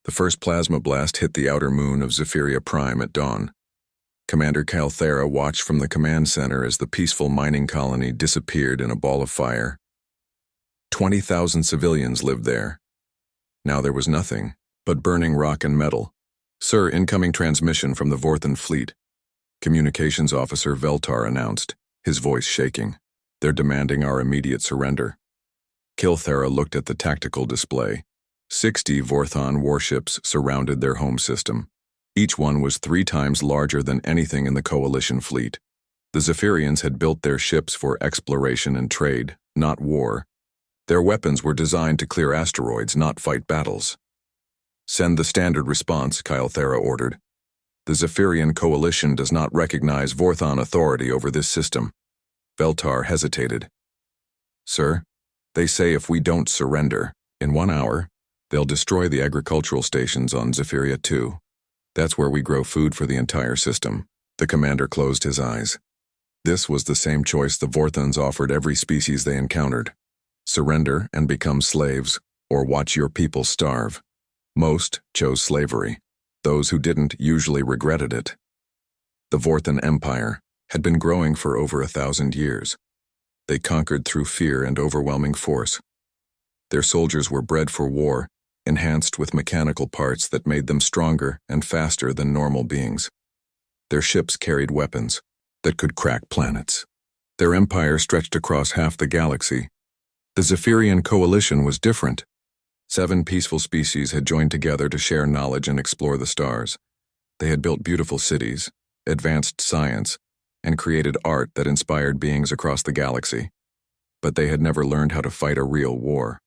The first plasma blast hit the outer moon of Zephyria Prime at dawn. Commander Calthera watched from the command center as the peaceful mining colony disappeared in a ball of fire. 20,000 civilians lived there. Now there was nothing but burning rock and metal. "Sir, incoming transmission from the Vorthan fleet," Communications Officer Veltar announced, his voice shaking. "They're demanding our immediate surrender." Calthera looked at the tactical display. 60 Vorthan warships surrounded their home system. Each one was 3 times larger than anything in the Coalition fleet. The Zephyrians had built their ships for exploration and trade, not war. Their weapons were designed to clear asteroids, not fight battles. "Send the standard response," Calthera ordered. "The Zephyrian Coalition does not recognize Vorthan authority over this system." Veltar hesitated. "Sir, they say if we don't surrender, in 1 hour, they'll destroy the agricultural stations on Zephyria 2. That's where we grow food for the entire system." The commander closed his eyes. This was the same choice the Vorthans offered every species they encountered. Surrender and become slaves, or watch your people starve. Most chose slavery. Those who didn't usually regretted it. The Vorthan Empire had been growing for over 1,000 years. They conquered through fear and overwhelming force. Their soldiers were bred for war, enhanced with mechanical parts that made them stronger and faster than normal beings. Their ships carried weapons that could crack planets. Their empire stretched across half the galaxy. The Zephyrian Coalition was different. 7 peaceful species had joined together to share knowledge and explore the stars. They had built beautiful cities, advanced science, and created art that inspired beings across the galaxy. But they had never learned how to fight a real war.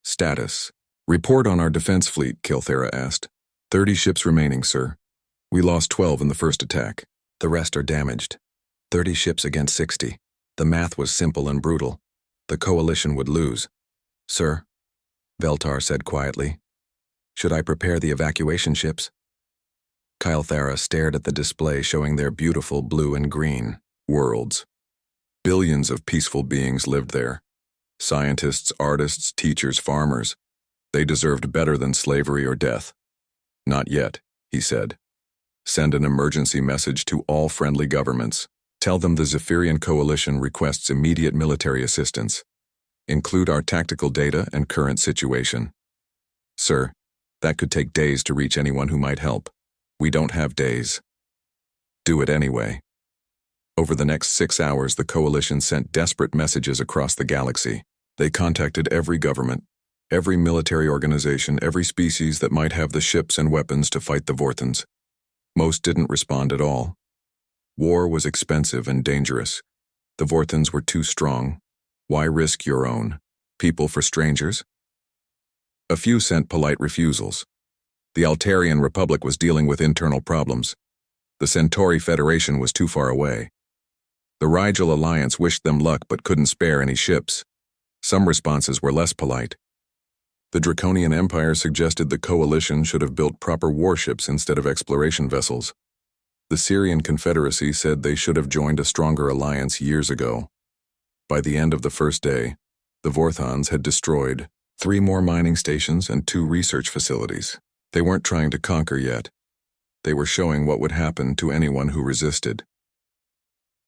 "Status. Report on our defense fleet," Calthera asked. 30 ships remaining, sir. We lost 12 in the first attack. The rest are damaged. 30 ships against 60. The math was simple and brutal. The Coalition would lose. "Sir," Veltar said quietly, "should I prepare the evacuation ships?" Calthera stared at the display showing their beautiful blue and green worlds. Billions of peaceful beings lived there. Scientists, artists, teachers, farmers. They deserved better than slavery or death. "Not yet," he said. "Send an emergency message to all friendly governments. Tell them the Zephyrian Coalition requests immediate military assistance. Include our tactical data and current situation." "Sir, that could take days to reach anyone who might help. We don't have days." "Do it anyway." Over the next 6 hours, the Coalition sent desperate messages across the galaxy. They contacted every government, every military organization, every species that might have the ships and weapons to fight the Vorthans. Most didn't respond at all. War was expensive and dangerous. The Vorthans were too strong. Why risk your own people for strangers? A few sent polite refusals. The Altarian Republic was dealing with internal problems. The Centauri Federation was too far away. The Rigel Alliance wished them luck but couldn't spare any ships. Some responses were less polite. The Draconian Empire suggested the Coalition should have built proper warships instead of exploration vessels. The Syrian Confederacy said they should have joined a stronger alliance years ago. By the end of the first day, the Vorthans had destroyed 3 more mining stations and 2 research facilities. They weren't trying to conquer yet. They were showing what would happen to anyone who resisted.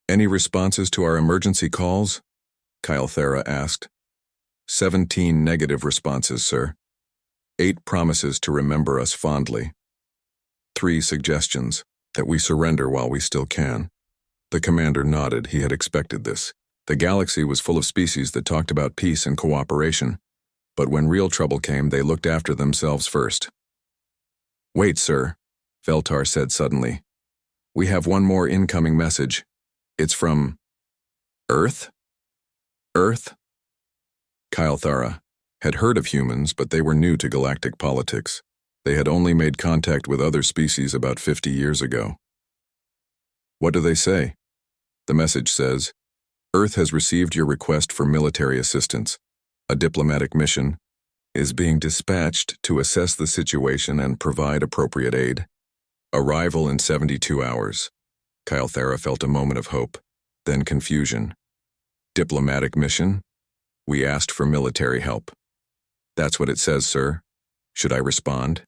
"Any responses to our emergency calls?" Calthera asked. 17 negative responses, sir. 8 promises to remember us fondly. 3 suggestions. That we surrender while we still can. The commander nodded. He had expected this. The galaxy was full of species that talked about peace and cooperation, but when real trouble came, they looked after themselves first. "Wait, sir," Veltar said suddenly. "We have one more incoming message. It's from Earth?" Earth? Calthera had heard of humans, but they were new to galactic politics. They had only made contact with other species about 50 years ago. "What do they say?" The message says, "Earth has received your request for military assistance. A diplomatic mission is being dispatched to assess the situation and provide appropriate aid. Arrival in 72 hours. Calthera felt a moment of hope, then confusion. "Diplomatic mission? We asked for military help." That's what it says, sir. Should I respond?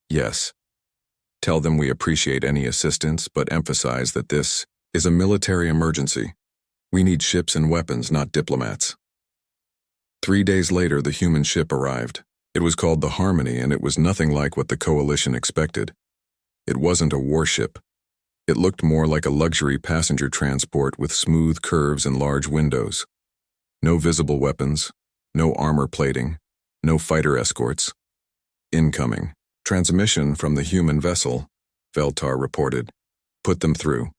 Yes. Tell them we appreciate any assistance, but emphasize that this is a military emergency. We need ships and weapons, not diplomats. 3 days later, the human ship arrived. It was called the Harmony, and it was nothing like what the Coalition expected. It wasn't a warship. It looked more like a luxury passenger transport with smooth curves and large windows. No visible weapons, no armor plating, no fighter escorts. Incoming. Transmission from the human vessel, Veltar reported. Put them through.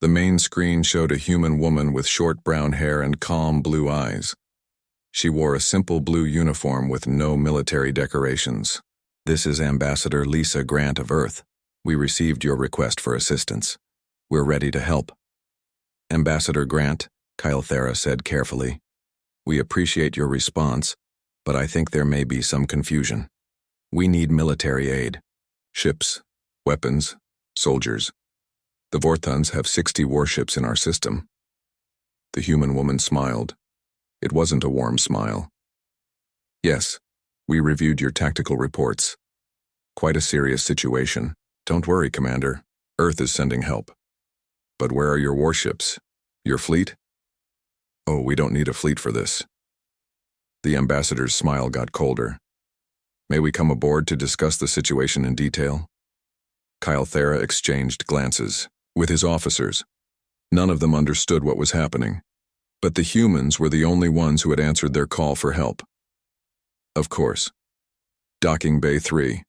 The main screen showed a human woman with short brown hair and calm blue eyes. She wore a simple blue uniform with no military decorations. This is Ambassador Lisa Grant of Earth. We received your request for assistance. We're ready to help. Ambassador Grant, Kythera said carefully. We appreciate your response, but I think there may be some confusion. We need military aid. Ships, weapons, soldiers. The Vorthons have 60 warships in our system. The human woman smiled. It wasn't a warm smile. Yes, we reviewed your tactical reports. Quite a serious situation. Don't worry, Commander. Earth is sending help. But where are your warships? Your fleet? Oh, we don't need a fleet for this. The ambassador's smile got colder. May we come aboard to discuss the situation in detail? Kythera exchanged glances with his officers. None of them understood what was happening, but the humans were the only ones who had answered their call for help. Of course. Docking Bay 3.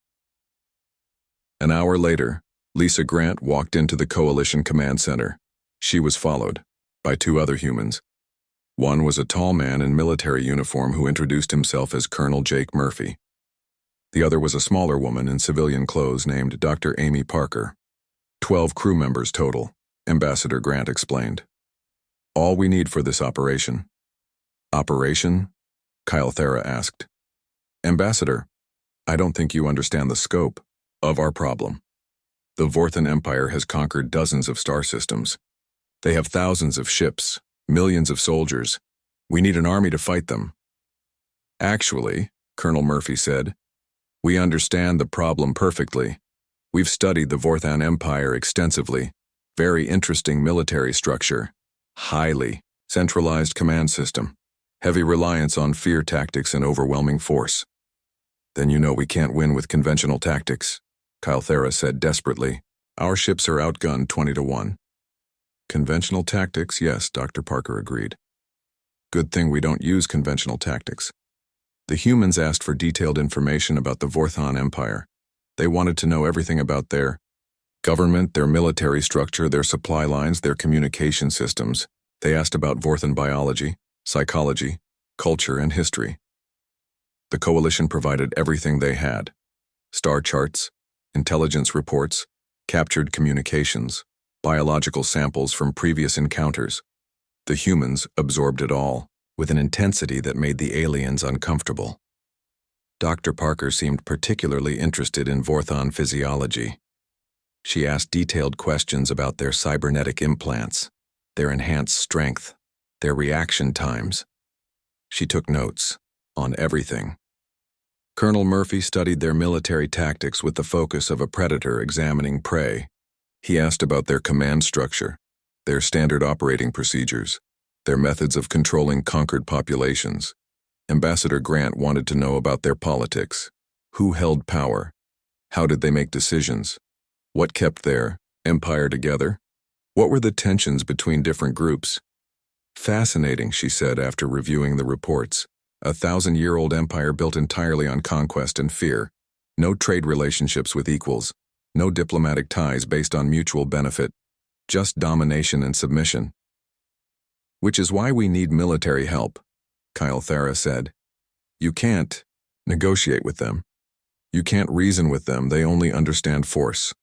An hour later, Lisa Grant walked into the Coalition Command Center. She was followed by 2 other humans. One was a tall man in military uniform who introduced himself as Colonel Jake Murphy. The other was a smaller woman in civilian clothes named Dr. Amy Parker. 12 crew members total, Ambassador Grant explained. All we need for this operation. Operation? Kythera asked. Ambassador, I don't think you understand the scope of our problem. The Vorthon Empire has conquered dozens of star systems. They have thousands of ships, millions of soldiers. We need an army to fight them. Actually, Colonel Murphy said, we understand the problem perfectly. We've studied the Vorthon Empire extensively. Very interesting military structure. Highly centralized command system. Heavy reliance on fear tactics and overwhelming force. Then you know we can't win with conventional tactics, Kythera said desperately. Our ships are outgunned 20-1. Conventional tactics, yes, Dr. Parker agreed. Good thing we don't use conventional tactics. The humans asked for detailed information about the Vorthon Empire. They wanted to know everything about their government, their military structure, their supply lines, their communication systems. They asked about Vorthon biology, psychology, culture, and history. The Coalition provided everything they had. Star charts, intelligence reports, captured communications, biological samples from previous encounters. The humans absorbed it all, with an intensity that made the aliens uncomfortable. Dr. Parker seemed particularly interested in Vorthon physiology. She asked detailed questions about their cybernetic implants, their enhanced strength, their reaction times. She took notes on everything. Colonel Murphy studied their military tactics with the focus of a predator examining prey. He asked about their command structure, their standard operating procedures, their methods of controlling conquered populations. Ambassador Grant wanted to know about their politics. Who held power? How did they make decisions? What kept their empire together? What were the tensions between different groups? Fascinating, she said after reviewing the reports. A 1,000-year-old empire built entirely on conquest and fear. No trade relationships with equals. No diplomatic ties based on mutual benefit. Just domination and submission. Which is why we need military help, Kythera said. You can't negotiate with them. You can't reason with them, they only understand force.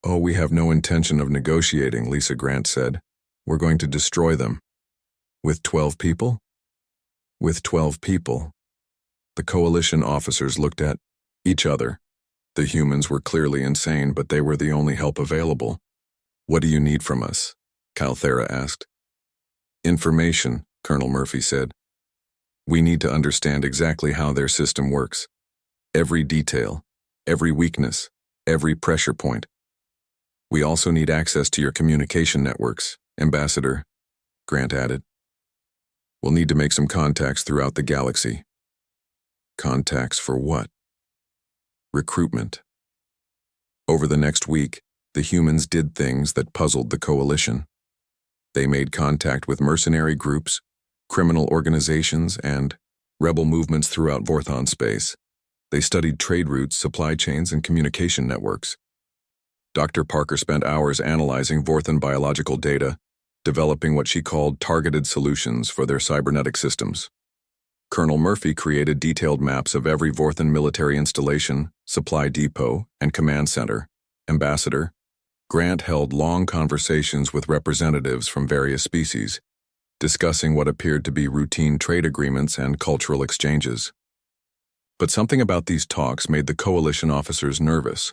Oh, we have no intention of negotiating, Lisa Grant said. We're going to destroy them. With 12 people? With 12 people. The Coalition officers looked at each other. The humans were clearly insane, but they were the only help available. What do you need from us? Kythera asked. Information, Colonel Murphy said. We need to understand exactly how their system works. Every detail, every weakness, every pressure point. We also need access to your communication networks, Ambassador, Grant added. We'll need to make some contacts throughout the galaxy. Contacts for what? Recruitment. Over the next week, the humans did things that puzzled the Coalition. They made contact with mercenary groups, criminal organizations, and rebel movements throughout Vorthon space. They studied trade routes, supply chains, and communication networks. Dr. Parker spent hours analyzing Vorthon biological data, developing what she called targeted solutions for their cybernetic systems. Colonel Murphy created detailed maps of every Vorthon military installation, supply depot, and command center. Ambassador, Grant held long conversations with representatives from various species, discussing what appeared to be routine trade agreements and cultural exchanges. But something about these talks made the Coalition officers nervous.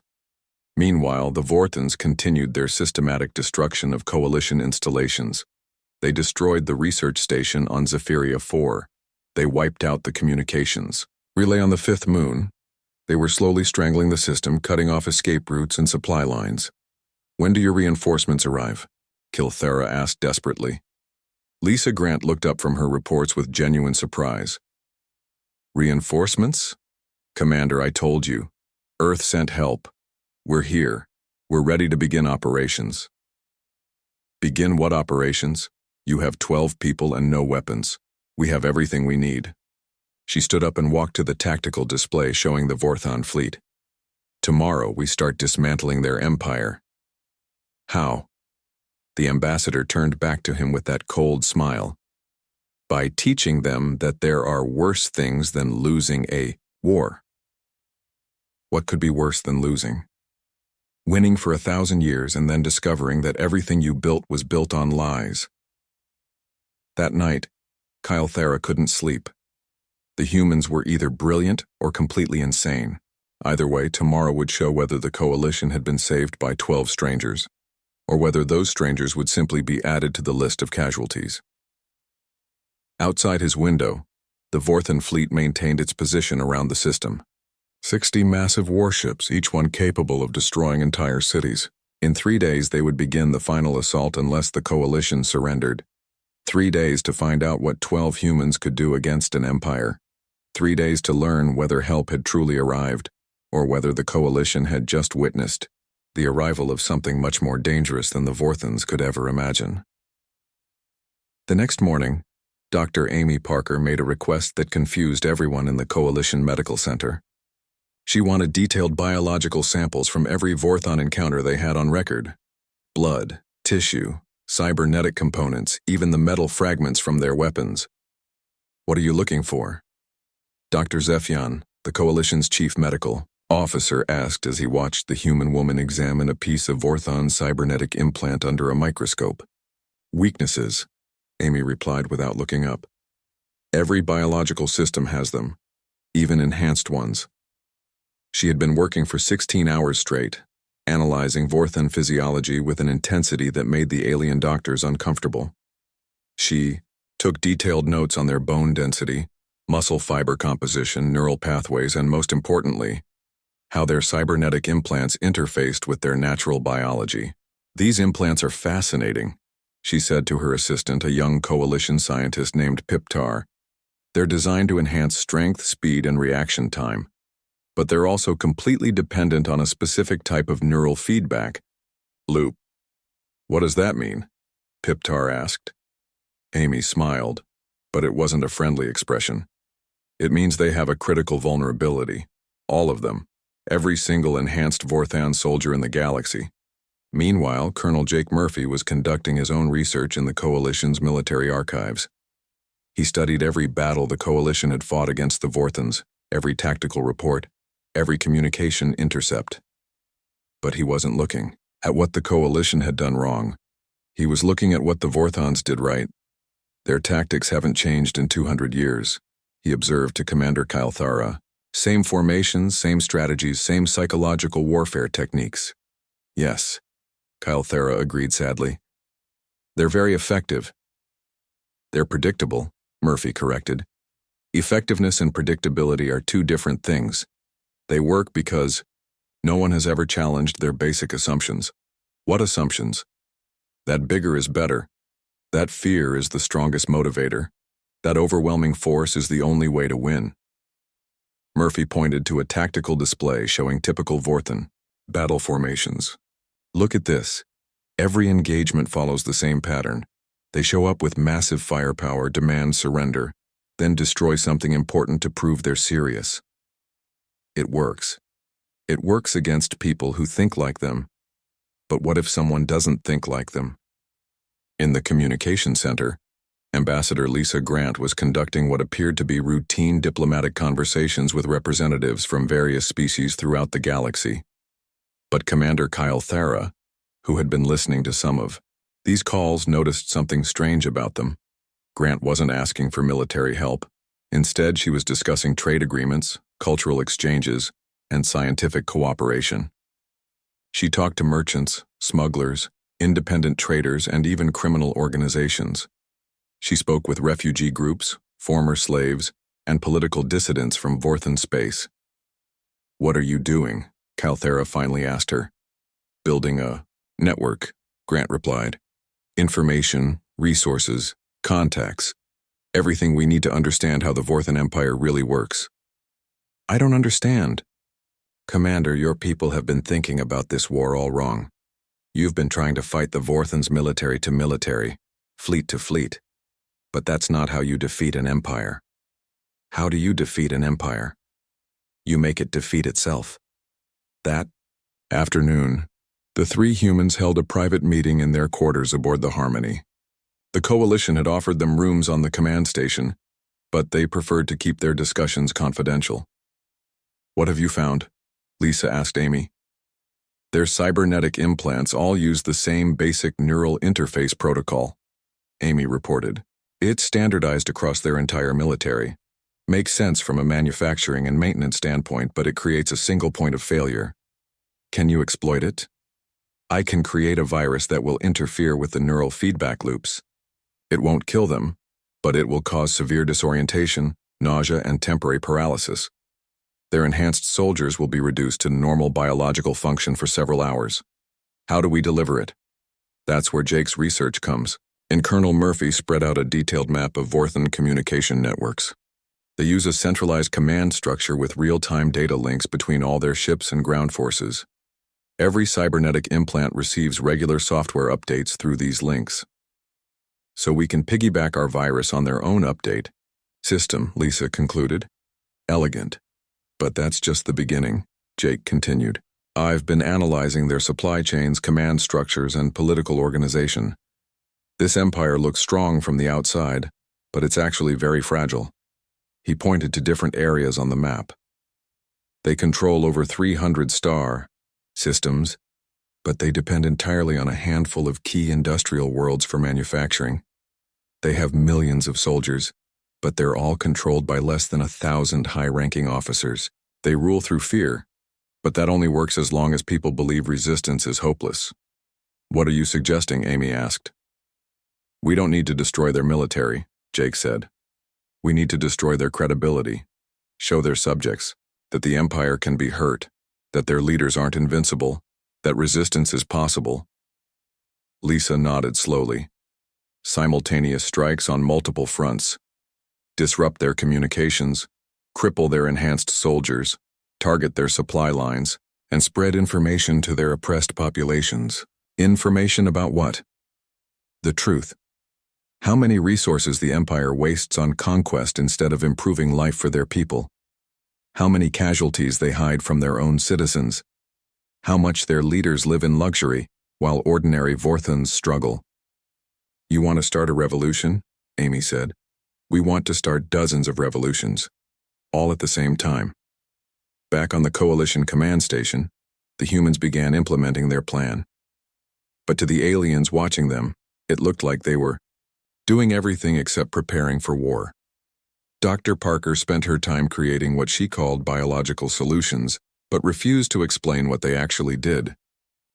Meanwhile, the Vorthons continued their systematic destruction of Coalition installations. They destroyed the research station on Zephyria 4. They wiped out the communications relay on the fifth moon. They were slowly strangling the system, cutting off escape routes and supply lines. When do your reinforcements arrive? Kilthera asked desperately. Lisa Grant looked up from her reports with genuine surprise. Reinforcements? Commander, I told you. Earth sent help. We're here. We're ready to begin operations. Begin what operations? You have 12 people and no weapons. We have everything we need. She stood up and walked to the tactical display showing the Vorthon fleet. Tomorrow we start dismantling their empire. How? The ambassador turned back to him with that cold smile. By teaching them that there are worse things than losing a war. What could be worse than losing? Winning for 1,000 years and then discovering that everything you built was built on lies. That night, Kilthera couldn't sleep. The humans were either brilliant or completely insane. Either way, tomorrow would show whether the Coalition had been saved by 12 strangers, or whether those strangers would simply be added to the list of casualties. Outside his window, the Vorthon fleet maintained its position around the system. 60 massive warships, each one capable of destroying entire cities. In 3 days they would begin the final assault unless the Coalition surrendered. 3 days to find out what 12 humans could do against an empire. 3 days to learn whether help had truly arrived, or whether the Coalition had just witnessed the arrival of something much more dangerous than the Vorthons could ever imagine. The next morning, Dr. Amy Parker made a request that confused everyone in the Coalition Medical Center. She wanted detailed biological samples from every Vorthon encounter they had on record. Blood, tissue, cybernetic components, even the metal fragments from their weapons. What are you looking for? Dr. Zephion, the Coalition's chief medical officer, asked as he watched the human woman examine a piece of Vorthon cybernetic implant under a microscope. Weaknesses, Amy replied without looking up. Every biological system has them, even enhanced ones. She had been working for 16 hours straight, analyzing Vorthon physiology with an intensity that made the alien doctors uncomfortable. She took detailed notes on their bone density, muscle fiber composition, neural pathways, and most importantly, how their cybernetic implants interfaced with their natural biology. These implants are fascinating, she said to her assistant, a young Coalition scientist named Piptar. They're designed to enhance strength, speed, and reaction time. But they're also completely dependent on a specific type of neural feedback loop. What does that mean? Piptar asked. Amy smiled, but it wasn't a friendly expression. It means they have a critical vulnerability. All of them. Every single enhanced Vorthon soldier in the galaxy. Meanwhile, Colonel Jake Murphy was conducting his own research in the Coalition's military archives. He studied every battle the Coalition had fought against the Vorthons, every tactical report, every communication intercept. But he wasn't looking at what the Coalition had done wrong. He was looking at what the Vorthons did right. Their tactics haven't changed in 200 years, he observed to Commander Kilthara. Same formations, same strategies, same psychological warfare techniques. Yes, Kilthara agreed sadly. They're very effective. They're predictable, Murphy corrected. Effectiveness and predictability are two different things. They work because no one has ever challenged their basic assumptions. What assumptions? That bigger is better. That fear is the strongest motivator. That overwhelming force is the only way to win. Murphy pointed to a tactical display showing typical Vorthan battle formations. Look at this. Every engagement follows the same pattern. They show up with massive firepower, demand surrender, then destroy something important to prove they're serious. It works. It works against people who think like them. But what if someone doesn't think like them? In the communication center, Ambassador Lisa Grant was conducting what appeared to be routine diplomatic conversations with representatives from various species throughout the galaxy. But Commander Kyle Thara, who had been listening to some of these calls, noticed something strange about them. Grant wasn't asking for military help. Instead, she was discussing trade agreements, cultural exchanges, and scientific cooperation. She talked to merchants, smugglers, independent traders, and even criminal organizations. She spoke with refugee groups, former slaves, and political dissidents from Vorthan space. "What are you doing?" Calthera finally asked her. "Building a network," Grant replied. "Information, resources, contacts, everything we need to understand how the Vorthan Empire really works." "I don't understand." "Commander, your people have been thinking about this war all wrong. You've been trying to fight the Vorthans military to military, fleet to fleet. But that's not how you defeat an empire. How do you defeat an empire? You make it defeat itself." That afternoon, the three humans held a private meeting in their quarters aboard the Harmony. The Coalition had offered them rooms on the command station, but they preferred to keep their discussions confidential. "What have you found?" Lisa asked Amy. "Their cybernetic implants all use the same basic neural interface protocol," Amy reported. "It's standardized across their entire military. Makes sense from a manufacturing and maintenance standpoint, but it creates a single point of failure. Can you exploit it? I can create a virus that will interfere with the neural feedback loops. It won't kill them, but it will cause severe disorientation, nausea, and temporary paralysis. Their enhanced soldiers will be reduced to normal biological function for several hours. How do we deliver it?" That's where Jake's research comes, and Colonel Murphy spread out a detailed map of Vorthan communication networks. They use a centralized command structure with real-time data links between all their ships and ground forces. Every cybernetic implant receives regular software updates through these links. So we can piggyback our virus on their own update system, Lisa concluded. "Elegant. But that's just the beginning," Jake continued. "I've been analyzing their supply chains, command structures, and political organization. This empire looks strong from the outside, but it's actually very fragile." He pointed to different areas on the map. They control over 300 star systems, but they depend entirely on a handful of key industrial worlds for manufacturing. They have millions of soldiers, but they're all controlled by less than 1,000 high-ranking officers. They rule through fear, but that only works as long as people believe resistance is hopeless. "What are you suggesting?" Amy asked. "We don't need to destroy their military," Jake said. "We need to destroy their credibility, show their subjects that the Empire can be hurt, that their leaders aren't invincible, that resistance is possible." Lisa nodded slowly. "Simultaneous strikes on multiple fronts. Disrupt their communications, cripple their enhanced soldiers, target their supply lines, and spread information to their oppressed populations." Information about what? The truth. How many resources the Empire wastes on conquest instead of improving life for their people. How many casualties they hide from their own citizens. How much their leaders live in luxury, while ordinary Vorthans struggle. "You want to start a revolution?" Amy said. "We want to start dozens of revolutions, all at the same time." Back on the Coalition command station, the humans began implementing their plan. But to the aliens watching them, it looked like they were doing everything except preparing for war. Dr. Parker spent her time creating what she called biological solutions, but refused to explain what they actually did.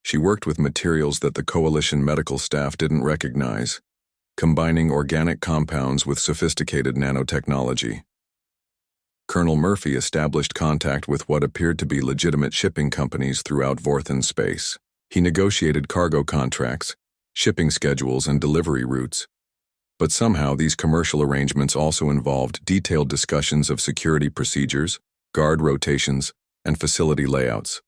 She worked with materials that the Coalition medical staff didn't recognize, combining organic compounds with sophisticated nanotechnology. Colonel Murphy established contact with what appeared to be legitimate shipping companies throughout Vorthan space. He negotiated cargo contracts, shipping schedules, and delivery routes. But somehow these commercial arrangements also involved detailed discussions of security procedures, guard rotations, and facility layouts.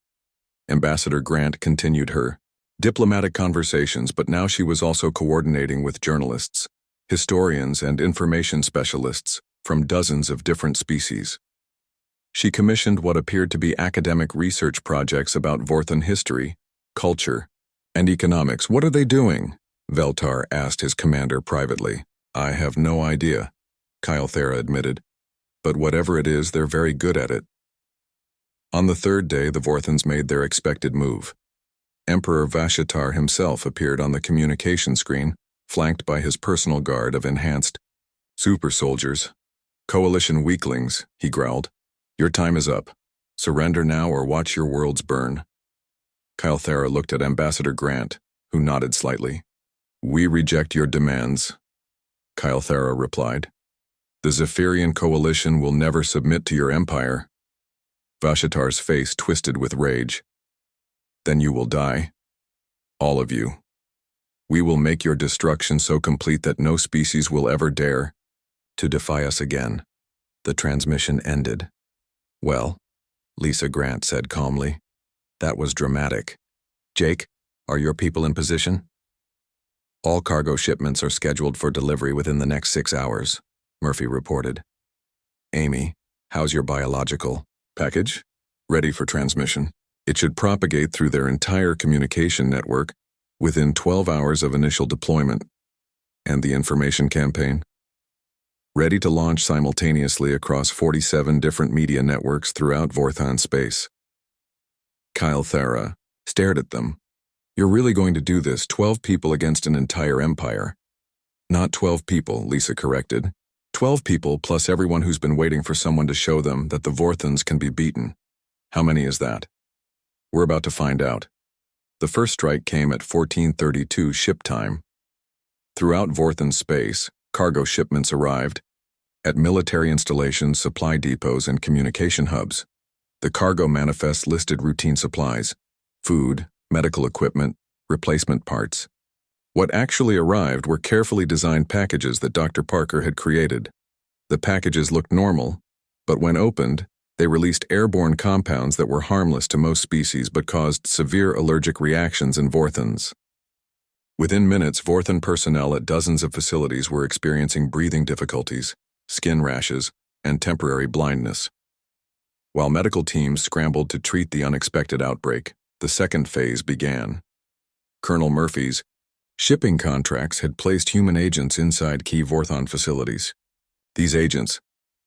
Ambassador Grant continued her diplomatic conversations, but now she was also coordinating with journalists, historians, and information specialists from dozens of different species. She commissioned what appeared to be academic research projects about Vorthan history, culture, and economics. "What are they doing?" Veltar asked his commander privately. "I have no idea," Kythera admitted. "But whatever it is, they're very good at it." On the third day, the Vorthans made their expected move. Emperor Vashatar himself appeared on the communication screen, flanked by his personal guard of enhanced super soldiers. "Coalition weaklings," he growled. "Your time is up. Surrender now or watch your worlds burn." Kythera looked at Ambassador Grant, who nodded slightly. "We reject your demands," Kythera replied. "The Zephyrian coalition will never submit to your empire." Vashatar's face twisted with rage. "Then you will die. All of you. We will make your destruction so complete that no species will ever dare to defy us again." The transmission ended. "Well," Lisa Grant said calmly, "that was dramatic. Jake, are your people in position?" "All cargo shipments are scheduled for delivery within the next 6 hours," Murphy reported. "Amy, how's your biological package? Ready for transmission. It should propagate through their entire communication network within 12 hours of initial deployment." "And the information campaign?" "Ready to launch simultaneously across 47 different media networks throughout Vorthan space." Kythera stared at them. "You're really going to do this, 12 people against an entire empire?" "Not 12 people," Lisa corrected. 12 people plus everyone who's been waiting for someone to show them that the Vorthans can be beaten. How many is that? We're about to find out. The first strike came at 1432 ship time. Throughout Vorthan space, cargo shipments arrived at military installations, supply depots, and communication hubs. The cargo manifest listed routine supplies, food, medical equipment, replacement parts. What actually arrived were carefully designed packages that Dr. Parker had created. The packages looked normal, but when opened, they released airborne compounds that were harmless to most species but caused severe allergic reactions in Vorthans. Within minutes, Vorthan personnel at dozens of facilities were experiencing breathing difficulties, skin rashes, and temporary blindness. While medical teams scrambled to treat the unexpected outbreak, the second phase began. Colonel Murphy's shipping contracts had placed human agents inside key Vorthan facilities. These agents,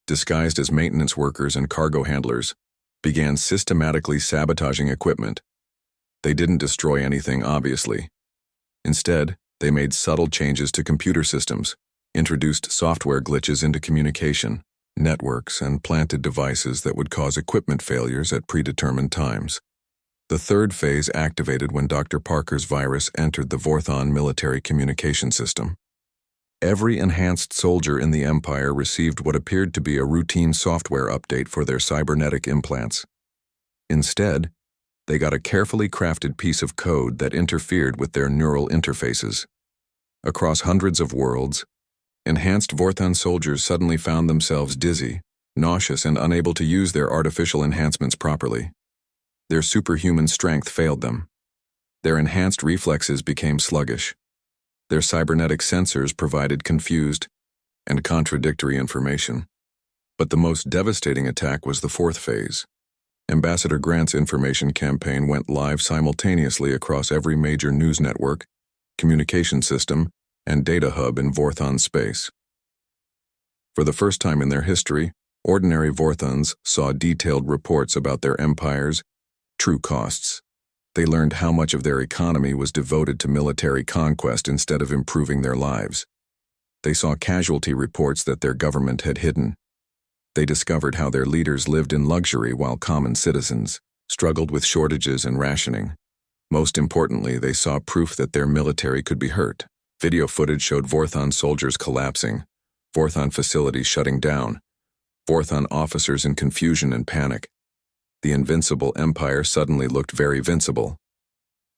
disguised as maintenance workers and cargo handlers, began systematically sabotaging equipment. They didn't destroy anything, obviously. Instead, they made subtle changes to computer systems, introduced software glitches into communication, networks, and planted devices that would cause equipment failures at predetermined times. The third phase activated when Dr. Parker's virus entered the Vorthan military communication system. Every enhanced soldier in the Empire received what appeared to be a routine software update for their cybernetic implants. Instead, they got a carefully crafted piece of code that interfered with their neural interfaces. Across hundreds of worlds, enhanced Vorthan soldiers suddenly found themselves dizzy, nauseous, and unable to use their artificial enhancements properly. Their superhuman strength failed them. Their enhanced reflexes became sluggish. Their cybernetic sensors provided confused and contradictory information. But the most devastating attack was the fourth phase. Ambassador Grant's information campaign went live simultaneously across every major news network, communication system, and data hub in Vorthan space. For the first time in their history, ordinary Vorthans saw detailed reports about their empire's true costs. They learned how much of their economy was devoted to military conquest instead of improving their lives. They saw casualty reports that their government had hidden. They discovered how their leaders lived in luxury while common citizens struggled with shortages and rationing. Most importantly, they saw proof that their military could be hurt. Video footage showed Vorthan soldiers collapsing, Vorthan facilities shutting down, Vorthon officers in confusion and panic. The invincible empire suddenly looked very vincible.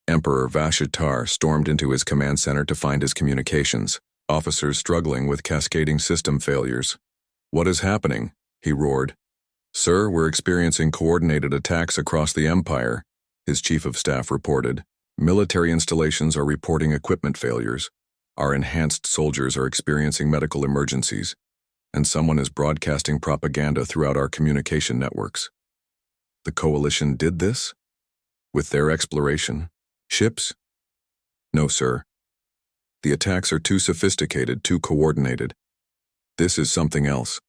Emperor Vashatar stormed into his command center to find his communications. Officers struggling with cascading system failures. "What is happening?" he roared. "Sir, we're experiencing coordinated attacks across the empire," his chief of staff reported. "Military installations are reporting equipment failures. Our enhanced soldiers are experiencing medical emergencies, and someone is broadcasting propaganda throughout our communication networks." The coalition did this? With their exploration? Ships? No, sir. The attacks are too sophisticated, too coordinated. This is something else.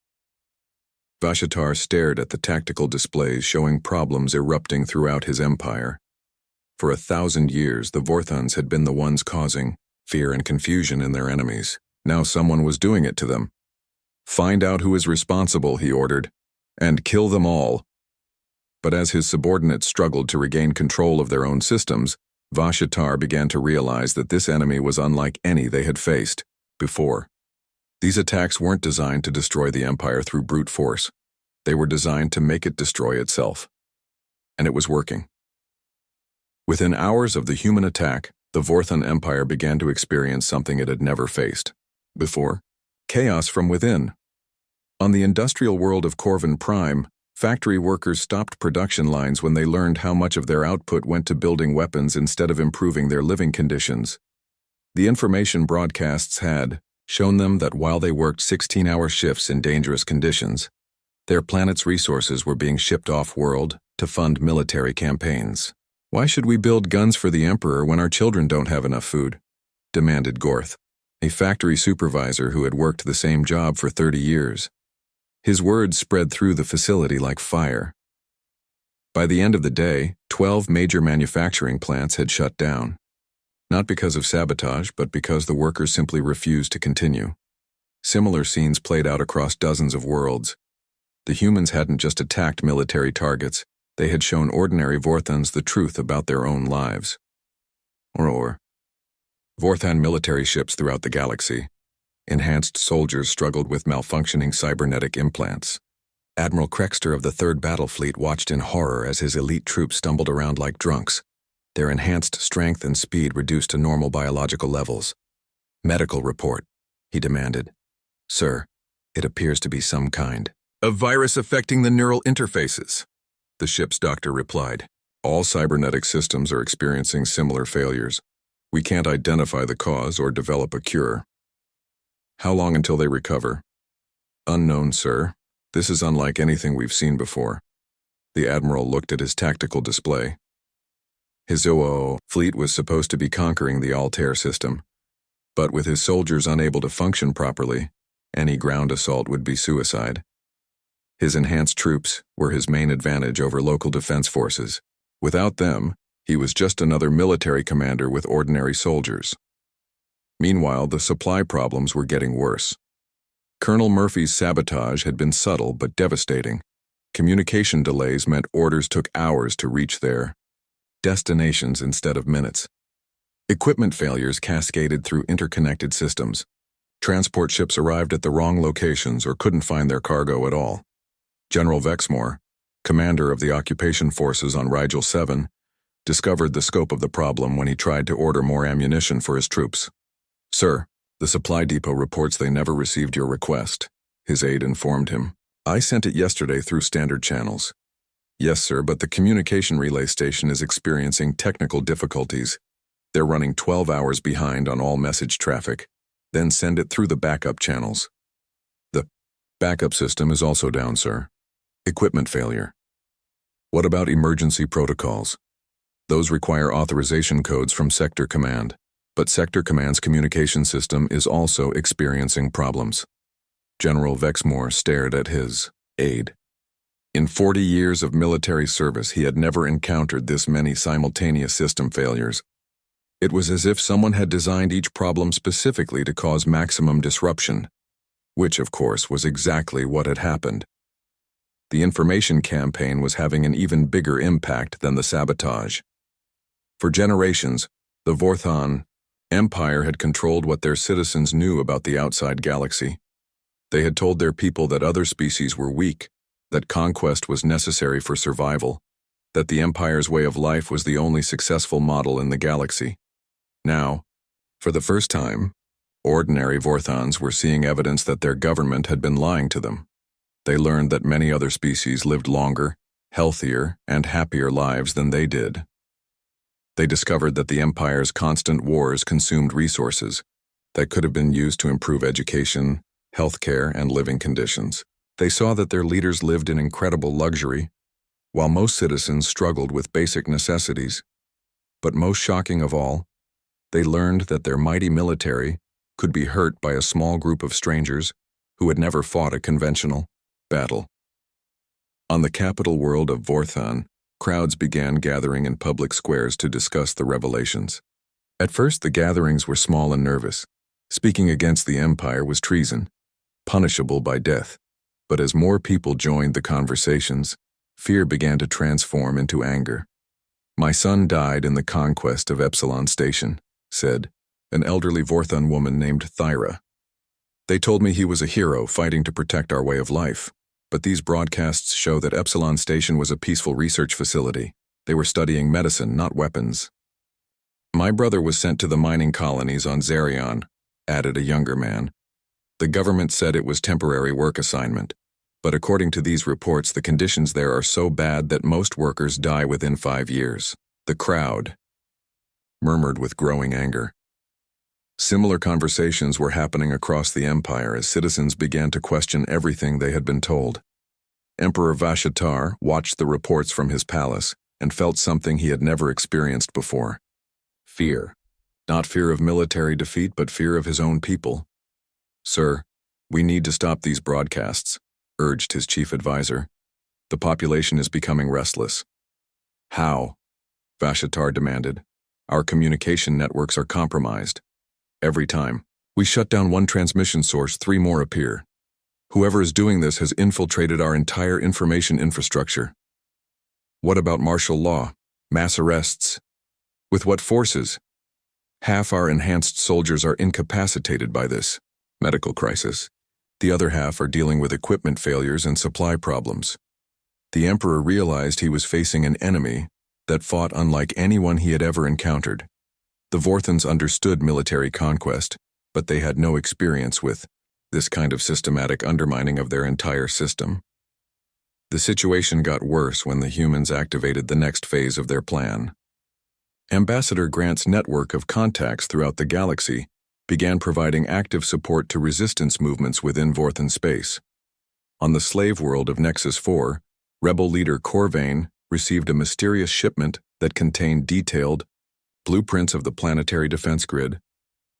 Vashatar stared at the tactical displays showing problems erupting throughout his empire. For 1,000 years, the Vorthons had been the ones causing fear and confusion in their enemies. Now someone was doing it to them. "Find out who is responsible," he ordered, "and kill them all." But as his subordinates struggled to regain control of their own systems, Vashatar began to realize that this enemy was unlike any they had faced before. These attacks weren't designed to destroy the empire through brute force. They were designed to make it destroy itself. And it was working. Within hours of the human attack, the Vorthon Empire began to experience something it had never faced before: chaos from within. On the industrial world of Corvin Prime, factory workers stopped production lines when they learned how much of their output went to building weapons instead of improving their living conditions. The information broadcasts had shown them that while they worked 16-hour shifts in dangerous conditions, their planet's resources were being shipped off-world to fund military campaigns. "Why should we build guns for the Emperor when our children don't have enough food?" demanded Gorth, a factory supervisor who had worked the same job for 30 years. His words spread through the facility like fire. By the end of the day, 12 major manufacturing plants had shut down. Not because of sabotage, but because the workers simply refused to continue. Similar scenes played out across dozens of worlds. The humans hadn't just attacked military targets, they had shown ordinary Vorthons the truth about their own lives. Or Vorthon military ships throughout the galaxy. Enhanced soldiers struggled with malfunctioning cybernetic implants. Admiral Krexter of the 3rd Battle Fleet watched in horror as his elite troops stumbled around like drunks, their enhanced strength and speed reduced to normal biological levels. "Medical report," he demanded. "Sir, it appears to be some kind of virus affecting the neural interfaces," the ship's doctor replied. "All cybernetic systems are experiencing similar failures. We can't identify the cause or develop a cure." "How long until they recover?" "Unknown, sir. This is unlike anything we've seen before." The Admiral looked at his tactical display. His fleet was supposed to be conquering the Altair system, but with his soldiers unable to function properly, any ground assault would be suicide. His enhanced troops were his main advantage over local defense forces. Without them, he was just another military commander with ordinary soldiers. Meanwhile, the supply problems were getting worse. Colonel Murphy's sabotage had been subtle but devastating. Communication delays meant orders took hours to reach their destinations instead of minutes. Equipment failures cascaded through interconnected systems. Transport ships arrived at the wrong locations or couldn't find their cargo at all. General Vexmore, commander of the occupation forces on Rigel 7, discovered the scope of the problem when he tried to order more ammunition for his troops. "Sir, the supply depot reports they never received your request," his aide informed him. "I sent it yesterday through standard channels." "Yes, sir, but the communication relay station is experiencing technical difficulties. They're running 12 hours behind on all message traffic. Then send it through the backup channels." "The backup system is also down, sir. Equipment failure." "What about emergency protocols?" "Those require authorization codes from Sector Command, but Sector Command's communication system is also experiencing problems." General Vexmore stared at his aide. In 40 years of military service, he had never encountered this many simultaneous system failures. It was as if someone had designed each problem specifically to cause maximum disruption, which, of course, was exactly what had happened. The information campaign was having an even bigger impact than the sabotage. For generations, the Vorthon Empire had controlled what their citizens knew about the outside galaxy. They had told their people that other species were weak, that conquest was necessary for survival, that the Empire's way of life was the only successful model in the galaxy. Now, for the first time, ordinary Vorthons were seeing evidence that their government had been lying to them. They learned that many other species lived longer, healthier, and happier lives than they did. They discovered that the Empire's constant wars consumed resources that could have been used to improve education, healthcare, and living conditions. They saw that their leaders lived in incredible luxury, while most citizens struggled with basic necessities. But most shocking of all, they learned that their mighty military could be hurt by a small group of strangers who had never fought a conventional battle. On the capital world of Vorthon, crowds began gathering in public squares to discuss the revelations. At first, the gatherings were small and nervous. Speaking against the Empire was treason, punishable by death. But as more people joined the conversations, fear began to transform into anger. "My son died in the conquest of Epsilon Station," said an elderly Vorthon woman named Thyra. "They told me he was a hero fighting to protect our way of life. But these broadcasts show that Epsilon Station was a peaceful research facility. They were studying medicine, not weapons." "My brother was sent to the mining colonies on Zerion," added a younger man. "The government said it was temporary work assignment. But according to these reports, the conditions there are so bad that most workers die within 5 years." The crowd murmured with growing anger. Similar conversations were happening across the Empire as citizens began to question everything they had been told. Emperor Vashatar watched the reports from his palace and felt something he had never experienced before. Fear. Not fear of military defeat, but fear of his own people. "Sir, we need to stop these broadcasts," urged his chief advisor. "The population is becoming restless." "How?" Vashatar demanded. "Our communication networks are compromised. Every time we shut down one transmission source, 3 more appear. Whoever is doing this has infiltrated our entire information infrastructure." "What about martial law? Mass arrests? With what forces? Half our enhanced soldiers are incapacitated by this medical crisis. The other half are dealing with equipment failures and supply problems." The Emperor realized he was facing an enemy that fought unlike anyone he had ever encountered. The Vorthons understood military conquest, but they had no experience with this kind of systematic undermining of their entire system. The situation got worse when the humans activated the next phase of their plan. Ambassador Grant's network of contacts throughout the galaxy began providing active support to resistance movements within Vorthon space. On the slave world of Nexus 4, rebel leader Corvain received a mysterious shipment that contained detailed blueprints of the planetary defense grid,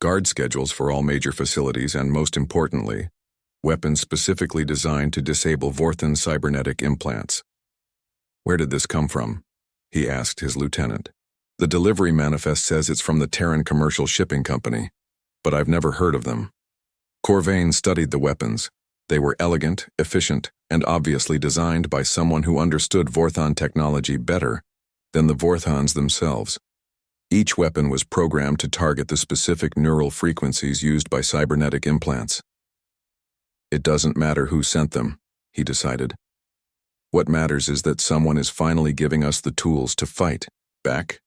guard schedules for all major facilities, and most importantly, weapons specifically designed to disable Vorthon cybernetic implants. "Where did this come from?" he asked his lieutenant. "The delivery manifest says it's from the Terran Commercial Shipping Company, but I've never heard of them." Corvain studied the weapons. They were elegant, efficient, and obviously designed by someone who understood Vorthon technology better than the Vorthons themselves. Each weapon was programmed to target the specific neural frequencies used by cybernetic implants. "It doesn't matter who sent them," he decided. "What matters is that someone is finally giving us the tools to fight back."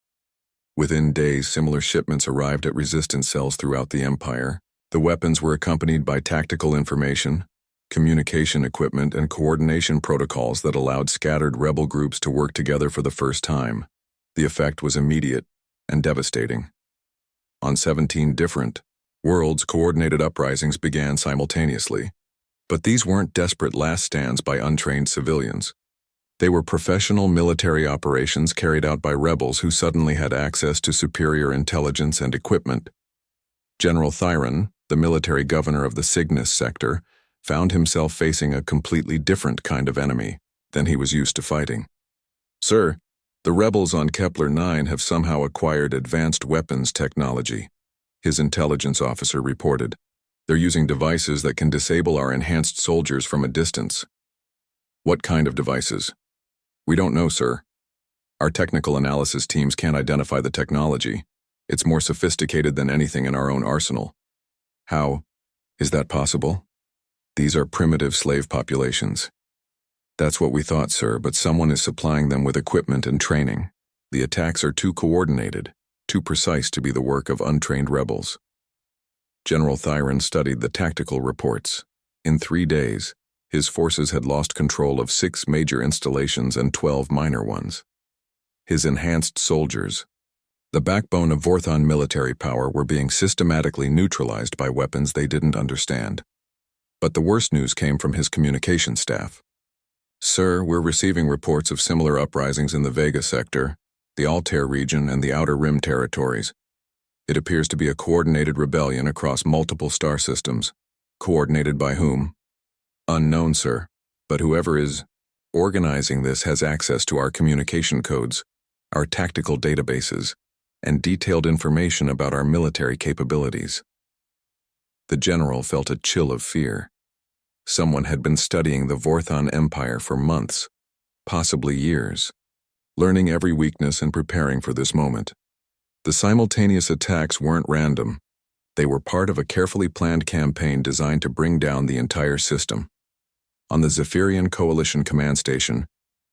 Within days, similar shipments arrived at resistance cells throughout the Empire. The weapons were accompanied by tactical information, communication equipment, and coordination protocols that allowed scattered rebel groups to work together for the first time. The effect was immediate and devastating. On 17 different worlds, coordinated uprisings began simultaneously. But these weren't desperate last stands by untrained civilians. They were professional military operations carried out by rebels who suddenly had access to superior intelligence and equipment. General Thyron, the military governor of the Cygnus sector, found himself facing a completely different kind of enemy than he was used to fighting. "Sir, the rebels on Kepler 9 have somehow acquired advanced weapons technology," his intelligence officer reported. "They're using devices that can disable our enhanced soldiers from a distance." "What kind of devices?" "We don't know, sir. Our technical analysis teams can't identify the technology. It's more sophisticated than anything in our own arsenal." "How is that possible?" These are primitive slave populations. That's what we thought, sir, but someone is supplying them with equipment and training. The attacks are too coordinated, too precise to be the work of untrained rebels. General Thyron studied the tactical reports. In 3 days, his forces had lost control of 6 major installations and 12 minor ones. His enhanced soldiers, the backbone of Vorthon military power, were being systematically neutralized by weapons they didn't understand. But the worst news came from his communication staff. Sir, we're receiving reports of similar uprisings in the Vega sector, the Altair region, and the Outer Rim territories. It appears to be a coordinated rebellion across multiple star systems. Coordinated by whom? Unknown, sir, but whoever is organizing this has access to our communication codes, our tactical databases, and detailed information about our military capabilities. The general felt a chill of fear. Someone had been studying the Vorthon Empire for months, possibly years, learning every weakness and preparing for this moment. The simultaneous attacks weren't random. They were part of a carefully planned campaign designed to bring down the entire system. On the Zephyrian Coalition command station,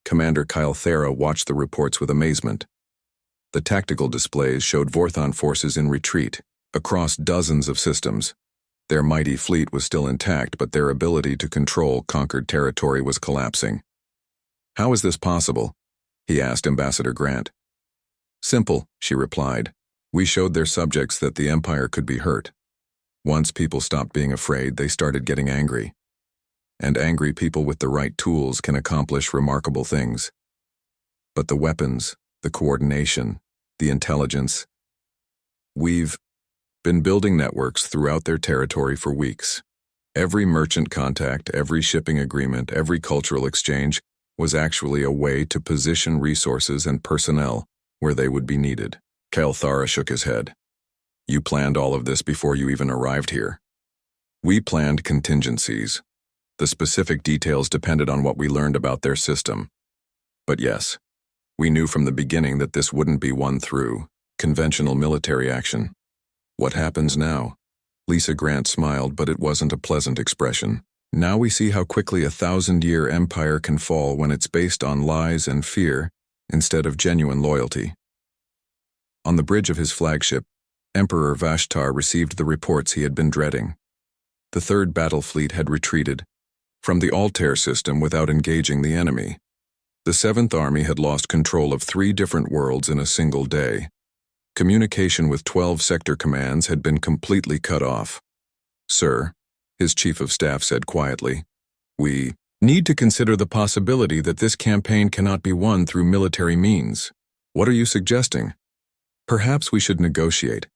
Commander Kylthera watched the reports with amazement. The tactical displays showed Vorthon forces in retreat, across dozens of systems. Their mighty fleet was still intact, but their ability to control conquered territory was collapsing. "How is this possible?" he asked Ambassador Grant. "Simple," she replied. "We showed their subjects that the Empire could be hurt. Once people stopped being afraid, they started getting angry. And angry people with the right tools can accomplish remarkable things. But the weapons, the coordination, the intelligence. We've been building networks throughout their territory for weeks. Every merchant contact, every shipping agreement, every cultural exchange was actually a way to position resources and personnel where they would be needed." Kylthera shook his head. "You planned all of this before you even arrived here." "We planned contingencies. The specific details depended on what we learned about their system. But yes, we knew from the beginning that this wouldn't be won through conventional military action." "What happens now?" Lisa Grant smiled, but it wasn't a pleasant expression. "Now we see how quickly a 1,000-year empire can fall when it's based on lies and fear instead of genuine loyalty." On the bridge of his flagship, Emperor Vashtar received the reports he had been dreading. The Third Battle Fleet had retreated from the Altair system without engaging the enemy. The Seventh Army had lost control of 3 different worlds in a single day. Communication with 12 sector commands had been completely cut off. "Sir," his chief of staff said quietly, "we need to consider the possibility that this campaign cannot be won through military means." "What are you suggesting?" "Perhaps we should negotiate.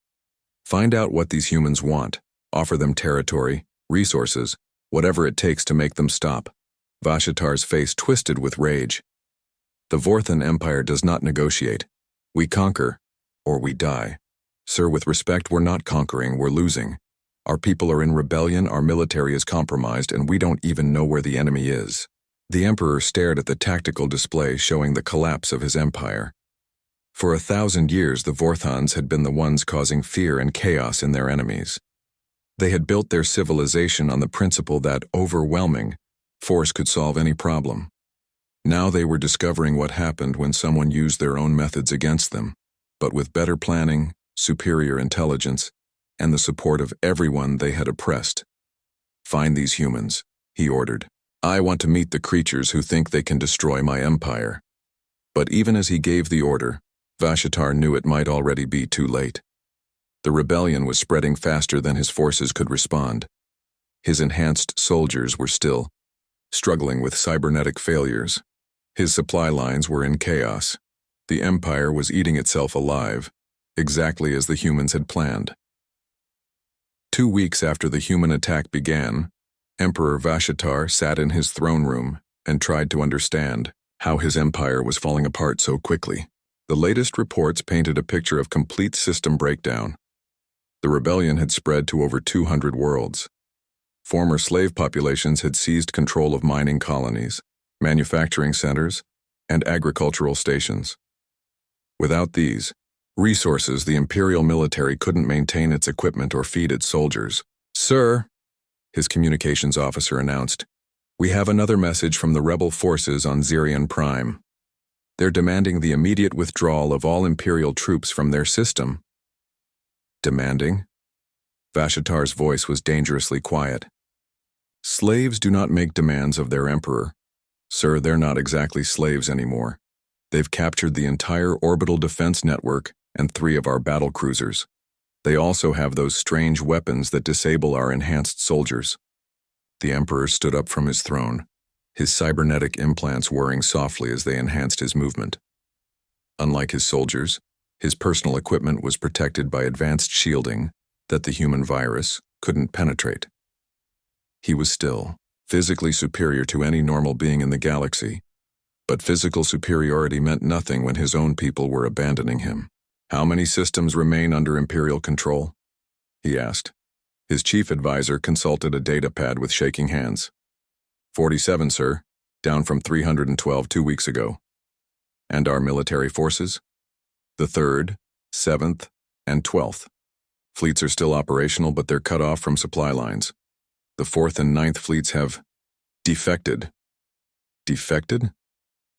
Find out what these humans want, offer them territory, resources, whatever it takes to make them stop." Vashatar's face twisted with rage. "The Vorthon Empire does not negotiate. We conquer, or we die. Sir, with respect, we're not conquering, we're losing. Our people are in rebellion, our military is compromised, and we don't even know where the enemy is." The Emperor stared at the tactical display showing the collapse of his empire. For 1,000 years, the Vorthons had been the ones causing fear and chaos in their enemies. They had built their civilization on the principle that overwhelming force could solve any problem. Now they were discovering what happened when someone used their own methods against them, but with better planning, superior intelligence, and the support of everyone they had oppressed. "Find these humans," he ordered. "I want to meet the creatures who think they can destroy my empire." But even as he gave the order, Vashatar knew it might already be too late. The rebellion was spreading faster than his forces could respond. His enhanced soldiers were still struggling with cybernetic failures. His supply lines were in chaos. The empire was eating itself alive, exactly as the humans had planned. 2 weeks after the human attack began, Emperor Vashatar sat in his throne room and tried to understand how his empire was falling apart so quickly. The latest reports painted a picture of complete system breakdown. The rebellion had spread to over 200 worlds. Former slave populations had seized control of mining colonies, manufacturing centers, and agricultural stations. Without these resources, the imperial military couldn't maintain its equipment or feed its soldiers. "Sir," his communications officer announced. "We have another message from the rebel forces on Zirion Prime. They're demanding the immediate withdrawal of all Imperial troops from their system." Demanding? Vashatar's voice was dangerously quiet. "Slaves do not make demands of their emperor. Sir, they're not exactly slaves anymore. They've captured the entire orbital defense network and 3 of our battle cruisers. They also have those strange weapons that disable our enhanced soldiers." The Emperor stood up from his throne, his cybernetic implants whirring softly as they enhanced his movement. Unlike his soldiers, his personal equipment was protected by advanced shielding that the human virus couldn't penetrate. He was still physically superior to any normal being in the galaxy, but physical superiority meant nothing when his own people were abandoning him. "How many systems remain under Imperial control?" he asked. His chief advisor consulted a data pad with shaking hands. 47, sir, down from 312 2 weeks ago. "And our military forces?" "The 3rd, 7th, and 12th. Fleets are still operational, but they're cut off from supply lines. The 4th and 9th fleets have defected." Defected?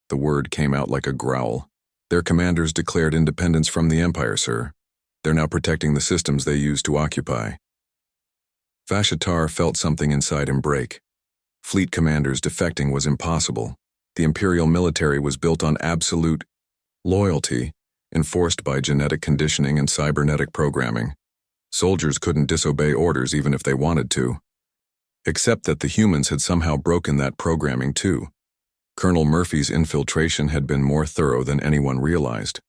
The word came out like a growl. "Their commanders declared independence from the Empire, sir. They're now protecting the systems they used to occupy." Vashatar felt something inside him break. Fleet commanders defecting was impossible. The Imperial military was built on absolute loyalty, enforced by genetic conditioning and cybernetic programming. Soldiers couldn't disobey orders even if they wanted to. Except that the humans had somehow broken that programming too. Colonel Murphy's infiltration had been more thorough than anyone realized.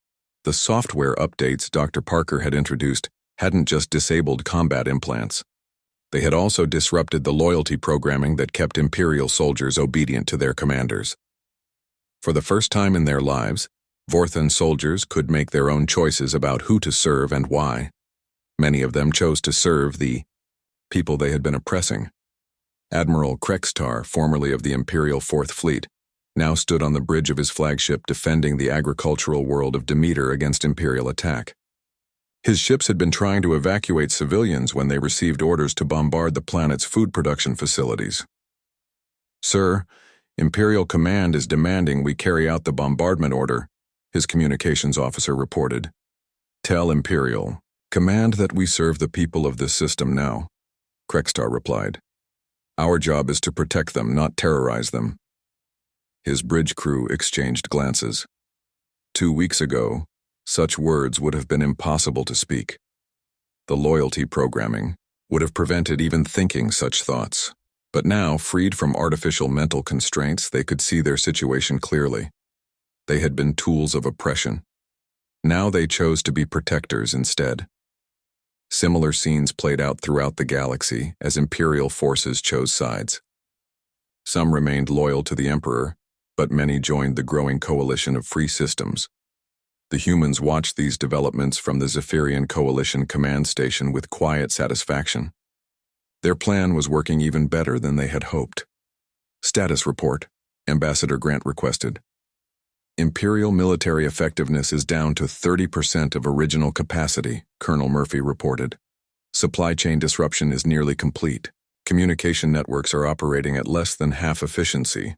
The software updates Dr. Parker had introduced hadn't just disabled combat implants. They had also disrupted the loyalty programming that kept Imperial soldiers obedient to their commanders. For the first time in their lives, Vorthan soldiers could make their own choices about who to serve and why. Many of them chose to serve the people they had been oppressing. Admiral Krextar, formerly of the Imperial 4th Fleet, now stood on the bridge of his flagship defending the agricultural world of Demeter against Imperial attack. His ships had been trying to evacuate civilians when they received orders to bombard the planet's food production facilities. "Sir, Imperial Command is demanding we carry out the bombardment order," his communications officer reported. "Tell Imperial Command that we serve the people of this system now," Krextar replied. "Our job is to protect them, not terrorize them." His bridge crew exchanged glances. 2 weeks ago, such words would have been impossible to speak. The loyalty programming would have prevented even thinking such thoughts. But now, freed from artificial mental constraints, they could see their situation clearly. They had been tools of oppression. Now they chose to be protectors instead. Similar scenes played out throughout the galaxy as Imperial forces chose sides. Some remained loyal to the Emperor, but many joined the growing coalition of free systems. The humans watched these developments from the Zephyrian Coalition command station with quiet satisfaction. Their plan was working even better than they had hoped. "Status report," Ambassador Grant requested. "Imperial military effectiveness is down to 30% of original capacity," Colonel Murphy reported. "Supply chain disruption is nearly complete. Communication networks are operating at less than half efficiency.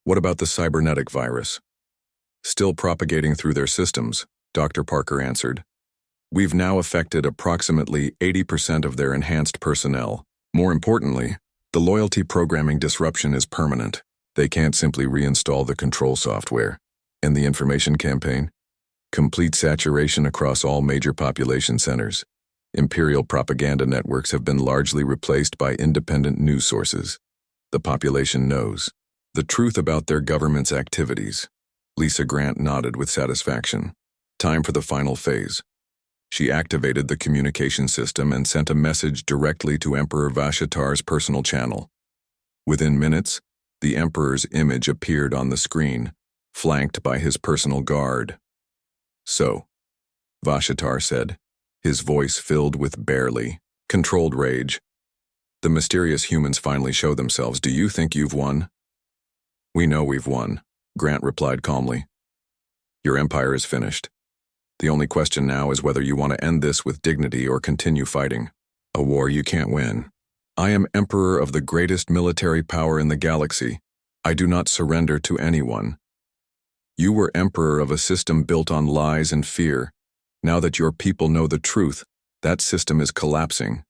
What about the cybernetic virus?" "Still propagating through their systems," Dr. Parker answered. "We've now affected approximately 80% of their enhanced personnel. More importantly, the loyalty programming disruption is permanent. They can't simply reinstall the control software." And the information campaign? Complete saturation across all major population centers. Imperial propaganda networks have been largely replaced by independent news sources. The population knows the truth about their government's activities. Lisa Grant nodded with satisfaction. Time for the final phase. She activated the communication system and sent a message directly to Emperor Vashatar's personal channel. Within minutes, the Emperor's image appeared on the screen, flanked by his personal guard. "So," Vashatar said, his voice filled with barely controlled rage. "The mysterious humans finally show themselves. Do you think you've won?" "We know we've won," Grant replied calmly. "Your empire is finished. The only question now is whether you want to end this with dignity or continue fighting. A war you can't win. I am Emperor of the greatest military power in the galaxy. I do not surrender to anyone. You were Emperor of a system built on lies and fear. Now that your people know the truth, that system is collapsing.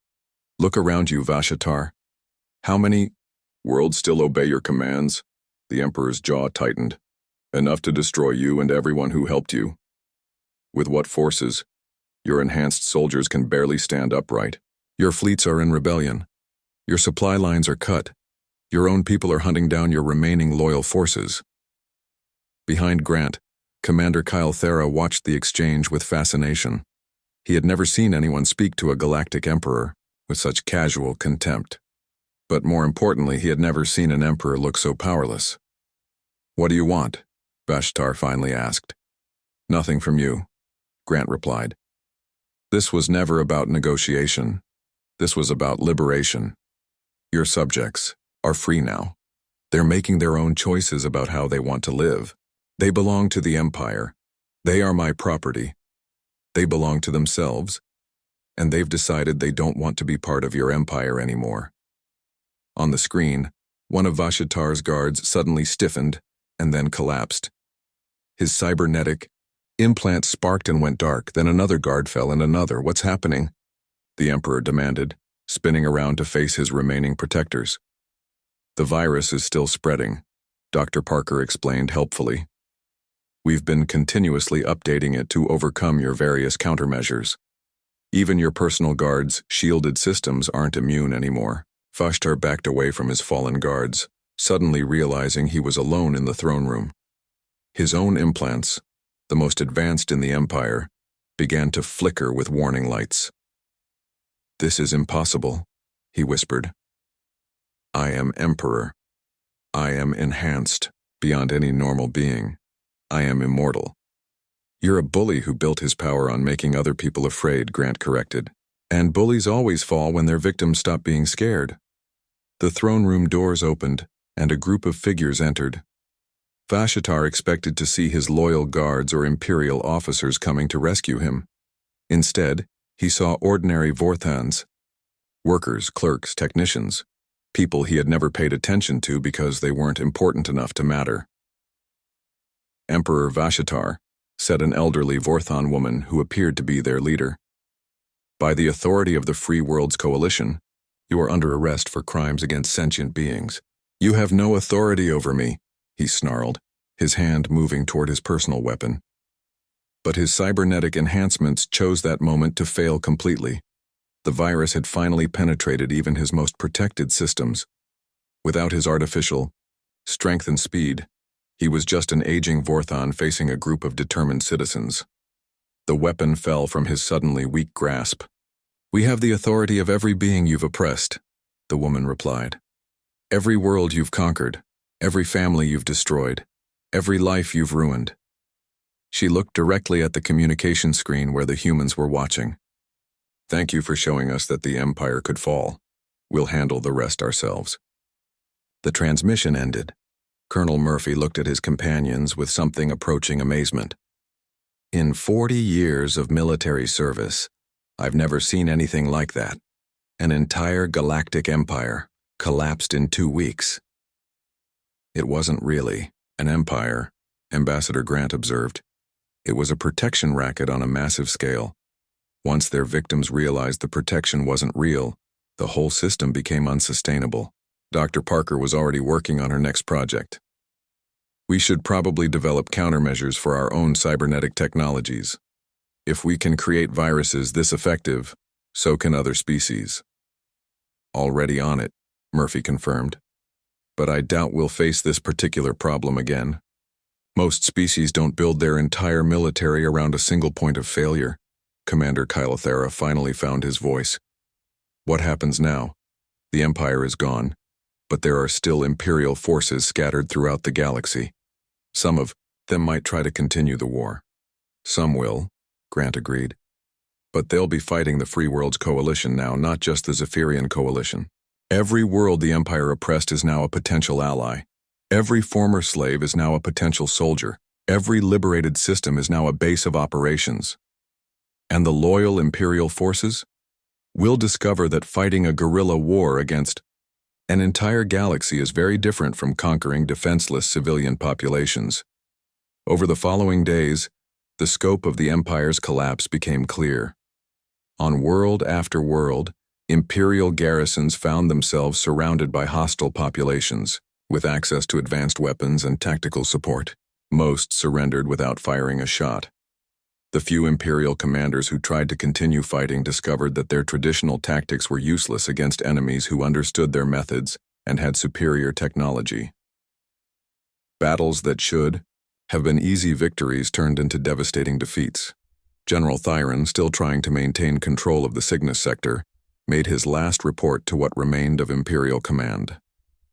Look around you, Vashatar. How many worlds still obey your commands? The Emperor's jaw tightened. Enough to destroy you and everyone who helped you. With what forces? Your enhanced soldiers can barely stand upright. Your fleets are in rebellion. Your supply lines are cut. Your own people are hunting down your remaining loyal forces. Behind Grant, Commander Kyle Thera watched the exchange with fascination. He had never seen anyone speak to a galactic emperor with such casual contempt. But more importantly, he had never seen an emperor look so powerless. "What do you want?" Vashtar finally asked. "Nothing from you," Grant replied. This was never about negotiation. This was about liberation. Your subjects are free now. They're making their own choices about how they want to live. They belong to the Empire. They are my property. They belong to themselves, and they've decided they don't want to be part of your empire anymore. On the screen, one of Vashatar's guards suddenly stiffened and then collapsed. His cybernetic implant sparked and went dark, then another guard fell and another. "What's happening?" the Emperor demanded, spinning around to face his remaining protectors. "The virus is still spreading," Dr. Parker explained helpfully. "We've been continuously updating it to overcome your various countermeasures. Even your personal guards' shielded systems aren't immune anymore." Vashtar backed away from his fallen guards, suddenly realizing he was alone in the throne room. His own implants, the most advanced in the Empire, began to flicker with warning lights. "This is impossible," he whispered. "I am Emperor. I am enhanced beyond any normal being. I am immortal." "You're a bully who built his power on making other people afraid," Grant corrected. "And bullies always fall when their victims stop being scared." The throne room doors opened, and a group of figures entered. Vashatar expected to see his loyal guards or Imperial officers coming to rescue him. Instead, he saw ordinary Vorthans, workers, clerks, technicians, people he had never paid attention to because they weren't important enough to matter. "Emperor Vashatar," said an elderly Vorthan woman who appeared to be their leader. "By the authority of the Free Worlds Coalition, you are under arrest for crimes against sentient beings." "You have no authority over me," he snarled, his hand moving toward his personal weapon. But his cybernetic enhancements chose that moment to fail completely. The virus had finally penetrated even his most protected systems. Without his artificial strength and speed, he was just an aging Vorthan facing a group of determined citizens. The weapon fell from his suddenly weak grasp. "We have the authority of every being you've oppressed," the woman replied. "Every world you've conquered, every family you've destroyed, every life you've ruined." She looked directly at the communication screen where the humans were watching. "Thank you for showing us that the Empire could fall. We'll handle the rest ourselves." The transmission ended. Colonel Murphy looked at his companions with something approaching amazement. "In 40 years of military service, I've never seen anything like that. An entire galactic empire collapsed in 2 weeks." "It wasn't really an empire," Ambassador Grant observed. "It was a protection racket on a massive scale. Once their victims realized the protection wasn't real, the whole system became unsustainable." Dr. Parker was already working on her next project. "We should probably develop countermeasures for our own cybernetic technologies. If we can create viruses this effective, so can other species." "Already on it," Murphy confirmed. "But I doubt we'll face this particular problem again. Most species don't build their entire military around a single point of failure." Commander Kylothera finally found his voice. "What happens now? The Empire is gone, but there are still Imperial forces scattered throughout the galaxy. Some of them might try to continue the war." "Some will," Grant agreed. "But they'll be fighting the Free Worlds Coalition now, not just the Zephyrian Coalition. Every world the Empire oppressed is now a potential ally. Every former slave is now a potential soldier. Every liberated system is now a base of operations. And the loyal Imperial forces? we'll discover that fighting a guerrilla war against an entire galaxy is very different from conquering defenseless civilian populations. Over the following days, the scope of the Empire's collapse became clear. On world after world, Imperial garrisons found themselves surrounded by hostile populations, with access to advanced weapons and tactical support. Most surrendered without firing a shot. The few Imperial commanders who tried to continue fighting discovered that their traditional tactics were useless against enemies who understood their methods and had superior technology. Battles that should have been easy victories turned into devastating defeats. General Thyron, still trying to maintain control of the Cygnus sector, made his last report to what remained of Imperial command.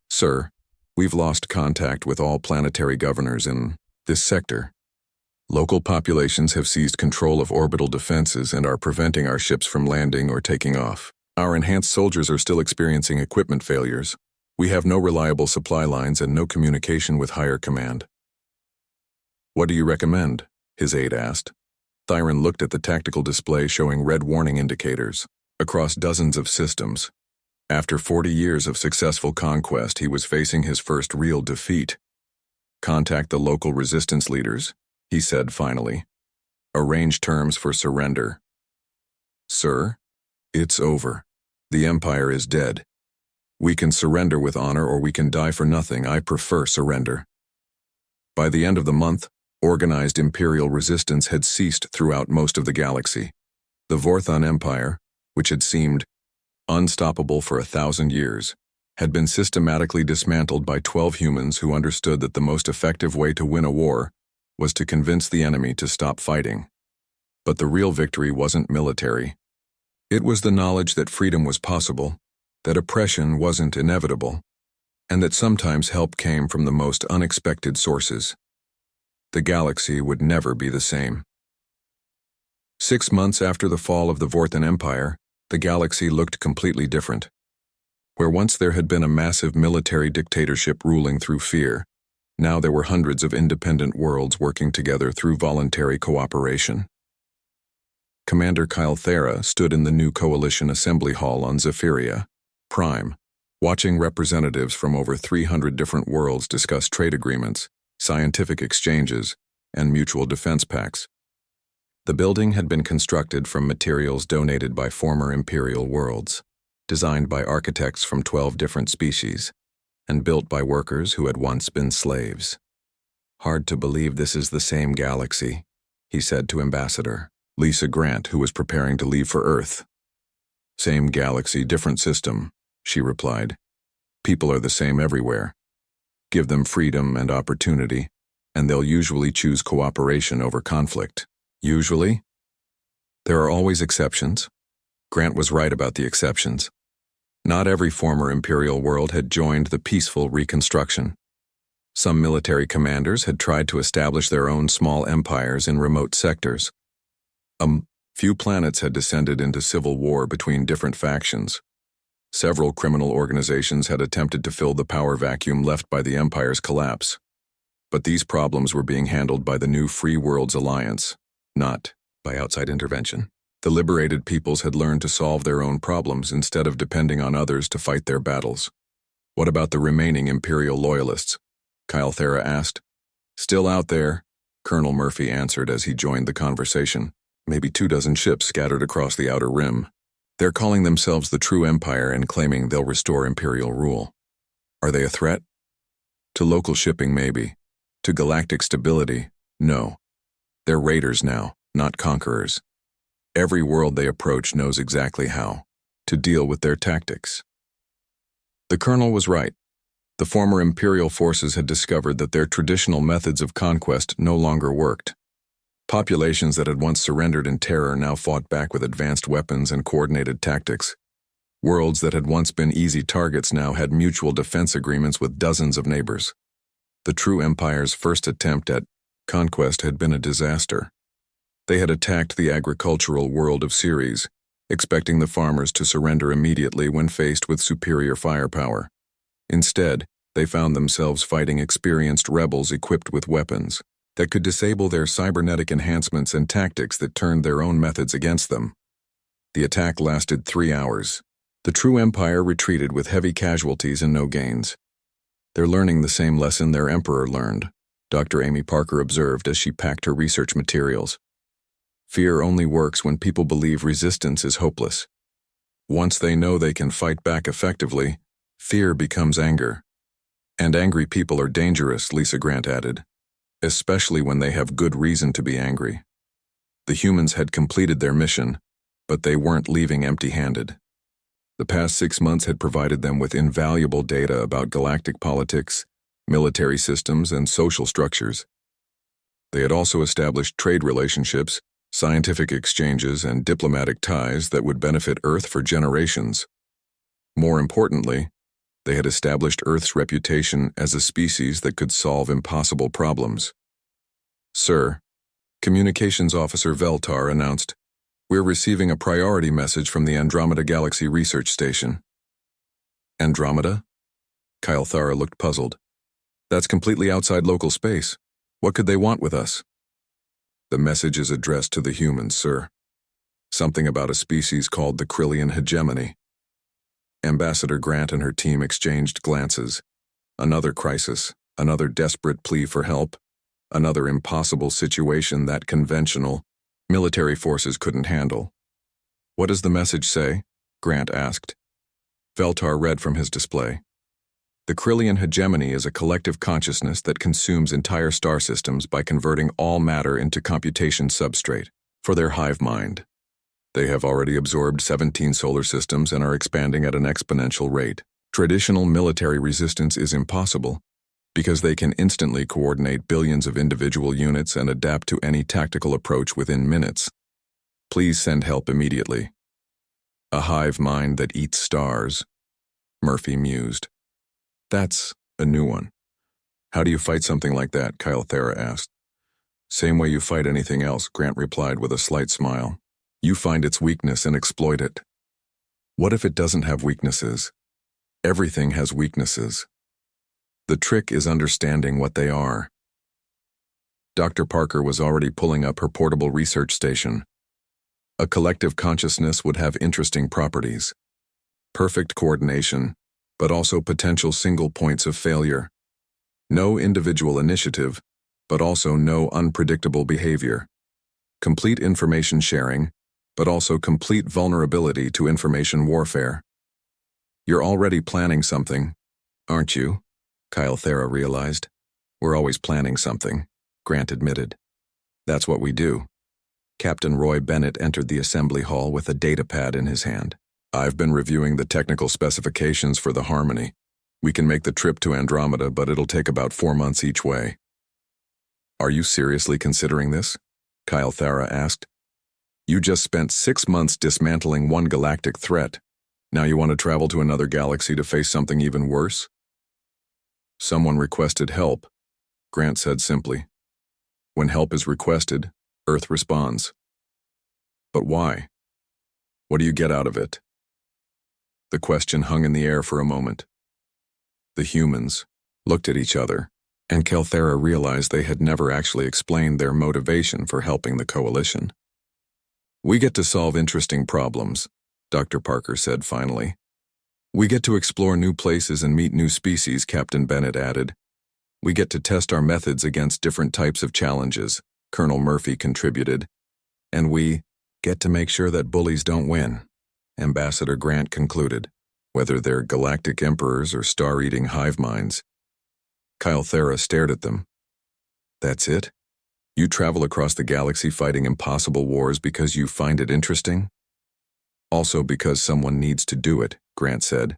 "Sir, we've lost contact with all planetary governors in this sector. Local populations have seized control of orbital defenses and are preventing our ships from landing or taking off. Our enhanced soldiers are still experiencing equipment failures. We have no reliable supply lines and no communication with higher command." "What do you recommend?" his aide asked. Thyron looked at the tactical display showing red warning indicators across dozens of systems. After 40 years of successful conquest, he was facing his first real defeat. "Contact the local resistance leaders," he said finally. "Arrange terms for surrender." "Sir, it's over. The Empire is dead. We can surrender with honor or we can die for nothing. I prefer surrender." By the end of the month, organized Imperial resistance had ceased throughout most of the galaxy. The Vorthon Empire, which had seemed unstoppable for 1,000 years, had been systematically dismantled by 12 humans who understood that the most effective way to win a war was to convince the enemy to stop fighting. But the real victory wasn't military. It was the knowledge that freedom was possible, that oppression wasn't inevitable, and that sometimes help came from the most unexpected sources. The galaxy would never be the same. 6 months after the fall of the Vorthon Empire, the galaxy looked completely different. Where once there had been a massive military dictatorship ruling through fear, now there were hundreds of independent worlds working together through voluntary cooperation. Commander Kylthera stood in the new coalition assembly hall on Zephyria Prime, watching representatives from over 300 different worlds discuss trade agreements, scientific exchanges, and mutual defense pacts. The building had been constructed from materials donated by former Imperial worlds, designed by architects from 12 different species, and built by workers who had once been slaves. "Hard to believe this is the same galaxy," he said to Ambassador Lisa Grant, who was preparing to leave for Earth. "Same galaxy, different system," she replied. "People are the same everywhere. Give them freedom and opportunity, and they'll usually choose cooperation over conflict." "Usually?" "There are always exceptions." Grant was right about the exceptions. Not every former Imperial world had joined the peaceful reconstruction. Some military commanders had tried to establish their own small empires in remote sectors. Few planets had descended into civil war between different factions. Several criminal organizations had attempted to fill the power vacuum left by the Empire's collapse. But these problems were being handled by the new Free Worlds Alliance, not by outside intervention. The liberated peoples had learned to solve their own problems instead of depending on others to fight their battles. "What about the remaining Imperial loyalists?" Kylthera asked. "Still out there," Colonel Murphy answered as he joined the conversation. "Maybe 24 ships scattered across the outer rim. They're calling themselves the True Empire and claiming they'll restore Imperial rule. Are they a threat? To local shipping, maybe. To galactic stability, no. They're raiders now, not conquerors. Every world they approach knows exactly how to deal with their tactics." The colonel was right. The former Imperial forces had discovered that their traditional methods of conquest no longer worked. Populations that had once surrendered in terror now fought back with advanced weapons and coordinated tactics. Worlds that had once been easy targets now had mutual defense agreements with dozens of neighbors. The True Empire's first attempt at conquest had been a disaster. They had attacked the agricultural world of Ceres, expecting the farmers to surrender immediately when faced with superior firepower. Instead, they found themselves fighting experienced rebels equipped with weapons that could disable their cybernetic enhancements and tactics that turned their own methods against them. The attack lasted 3 hours. The true Empire retreated with heavy casualties and no gains. They're learning the same lesson their Emperor learned, Dr. Amy Parker observed as she packed her research materials. Fear only works when people believe resistance is hopeless. Once they know they can fight back effectively, fear becomes anger. And angry people are dangerous, Lisa Grant added, especially when they have good reason to be angry. The humans had completed their mission, but they weren't leaving empty-handed. The past 6 months had provided them with invaluable data about galactic politics, military systems, and social structures. They had also established trade relationships, scientific exchanges, and diplomatic ties that would benefit Earth for generations. More importantly, they had established Earth's reputation as a species that could solve impossible problems. "Sir," Communications Officer Veltar announced, "we're receiving a priority message from the Andromeda Galaxy Research Station." Andromeda? Kyle Thara looked puzzled. "That's completely outside local space. What could they want with us?" "The message is addressed to the humans, sir. Something about a species called the Krillian hegemony." Ambassador Grant and her team exchanged glances. Another crisis, another desperate plea for help, another impossible situation that conventional military forces couldn't handle. "What does the message say?" Grant asked. Veltar read from his display. "The Krillian hegemony is a collective consciousness that consumes entire star systems by converting all matter into computation substrate for their hive mind. They have already absorbed 17 solar systems and are expanding at an exponential rate. Traditional military resistance is impossible because they can instantly coordinate billions of individual units and adapt to any tactical approach within minutes. Please send help immediately." "A hive mind that eats stars," Murphy mused. "That's a new one. How do you fight something like that?" Kyle Thara asked. "Same way you fight anything else," Grant replied with a slight smile. "You find its weakness and exploit it." "What if it doesn't have weaknesses?" "Everything has weaknesses. The trick is understanding what they are." Dr. Parker was already pulling up her portable research station. A collective consciousness would have interesting properties. Perfect coordination, but also potential single points of failure. No individual initiative, but also no unpredictable behavior. Complete information sharing, but also complete vulnerability to information warfare. "You're already planning something, aren't you?" Kyle Thara realized. "We're always planning something," Grant admitted. "That's what we do." Captain Roy Bennett entered the assembly hall with a data pad in his hand. "I've been reviewing the technical specifications for the Harmony. We can make the trip to Andromeda, but it'll take about 4 months each way." "Are you seriously considering this?" Kyle Thara asked. "You just spent 6 months dismantling one galactic threat. Now you want to travel to another galaxy to face something even worse?" "Someone requested help," Grant said simply. "When help is requested, Earth responds." "But why? What do you get out of it?" The question hung in the air for a moment. The humans looked at each other, and Kelthera realized they had never actually explained their motivation for helping the coalition. "We get to solve interesting problems," Dr. Parker said finally. "We get to explore new places and meet new species," Captain Bennett added. "We get to test our methods against different types of challenges," Colonel Murphy contributed. "And we get to make sure that bullies don't win," Ambassador Grant concluded, "whether they're galactic emperors or star-eating hive minds." Kyle Thara stared at them. "That's it? You travel across the galaxy fighting impossible wars because you find it interesting?" "Also because someone needs to do it," Grant said.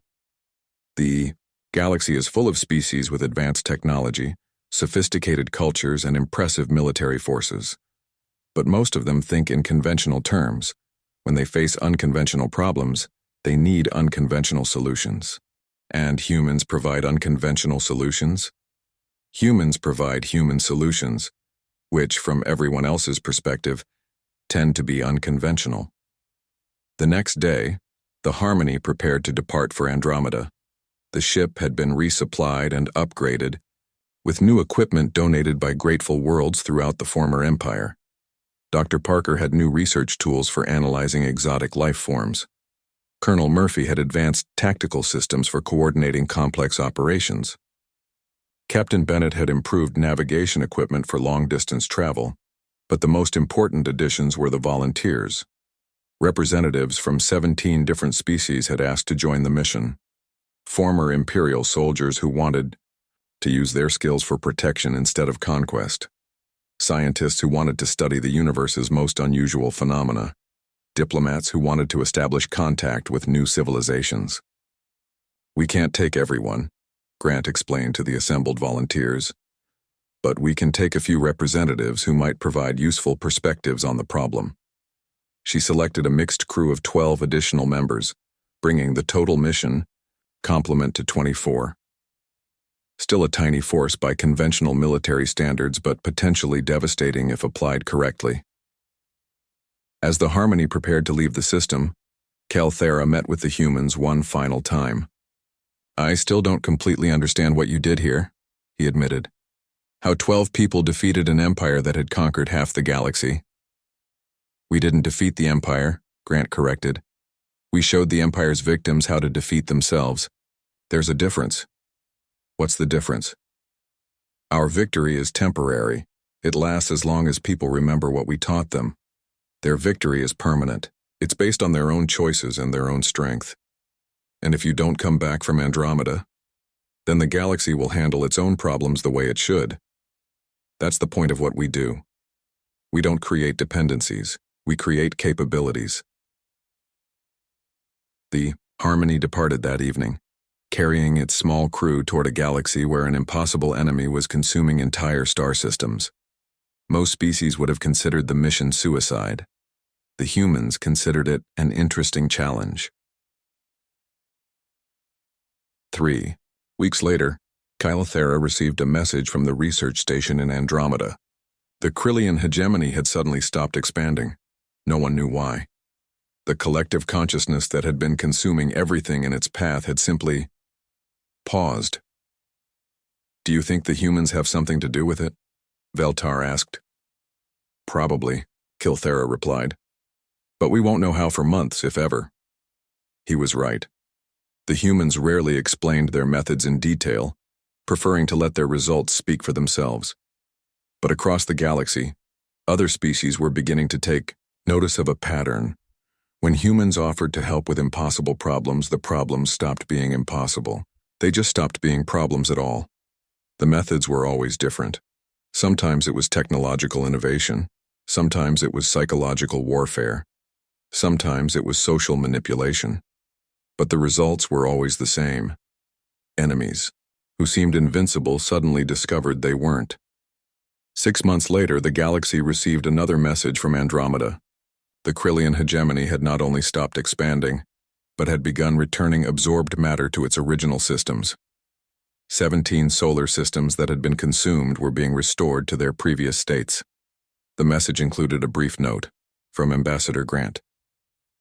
"The galaxy is full of species with advanced technology, sophisticated cultures, and impressive military forces. But most of them think in conventional terms. When they face unconventional problems, they need unconventional solutions. And humans provide unconventional solutions? Humans provide human solutions, which, from everyone else's perspective, tend to be unconventional." The next day, the Harmony prepared to depart for Andromeda. The ship had been resupplied and upgraded, with new equipment donated by grateful worlds throughout the former empire. Dr. Parker had new research tools for analyzing exotic life forms. Colonel Murphy had advanced tactical systems for coordinating complex operations. Captain Bennett had improved navigation equipment for long-distance travel, but the most important additions were the volunteers. Representatives from 17 different species had asked to join the mission. Former Imperial soldiers who wanted to use their skills for protection instead of conquest. Scientists who wanted to study the universe's most unusual phenomena. Diplomats who wanted to establish contact with new civilizations. "We can't take everyone," Grant explained to the assembled volunteers, "but we can take a few representatives who might provide useful perspectives on the problem." She selected a mixed crew of 12 additional members, bringing the total mission complement to 24. Still a tiny force by conventional military standards, but potentially devastating if applied correctly. As the Harmony prepared to leave the system, Calthera met with the humans one final time. "I still don't completely understand what you did here," he admitted. "How 12 people defeated an empire that had conquered half the galaxy." "We didn't defeat the empire," Grant corrected. "We showed the empire's victims how to defeat themselves. There's a difference." "What's the difference?" "Our victory is temporary. It lasts as long as people remember what we taught them. Their victory is permanent. It's based on their own choices and their own strength. And if you don't come back from Andromeda, then the galaxy will handle its own problems the way it should. That's the point of what we do. We don't create dependencies. We create capabilities." The Harmony departed that evening, carrying its small crew toward a galaxy where an impossible enemy was consuming entire star systems. Most species would have considered the mission suicide. The humans considered it an interesting challenge. 3 weeks later, Calthera received a message from the research station in Andromeda. The Krillian hegemony had suddenly stopped expanding. No one knew why. The collective consciousness that had been consuming everything in its path had simply paused. "Do you think the humans have something to do with it?" Veltar asked. "Probably," Calthera replied. "But we won't know how for months, if ever." He was right. The humans rarely explained their methods in detail, preferring to let their results speak for themselves. But across the galaxy, other species were beginning to take notice of a pattern. When humans offered to help with impossible problems, the problems stopped being impossible. They just stopped being problems at all. The methods were always different. Sometimes it was technological innovation. Sometimes it was psychological warfare. Sometimes it was social manipulation. But the results were always the same. Enemies, who seemed invincible, suddenly discovered they weren't. 6 months later, the galaxy received another message from Andromeda. The Krillian hegemony had not only stopped expanding, but had begun returning absorbed matter to its original systems. 17 solar systems that had been consumed were being restored to their previous states. The message included a brief note from Ambassador Grant.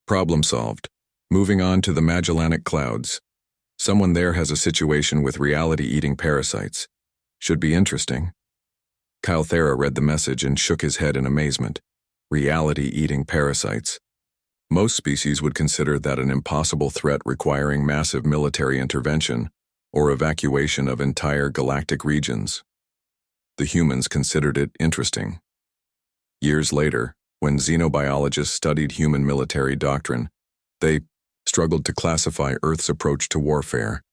"Problem solved. Moving on to the Magellanic Clouds. Someone there has a situation with reality-eating parasites. Should be interesting." Calthera read the message and shook his head in amazement. Reality-eating parasites. Most species would consider that an impossible threat requiring massive military intervention or evacuation of entire galactic regions. The humans considered it interesting. Years later, when xenobiologists studied human military doctrine, they struggled to classify Earth's approach to warfare.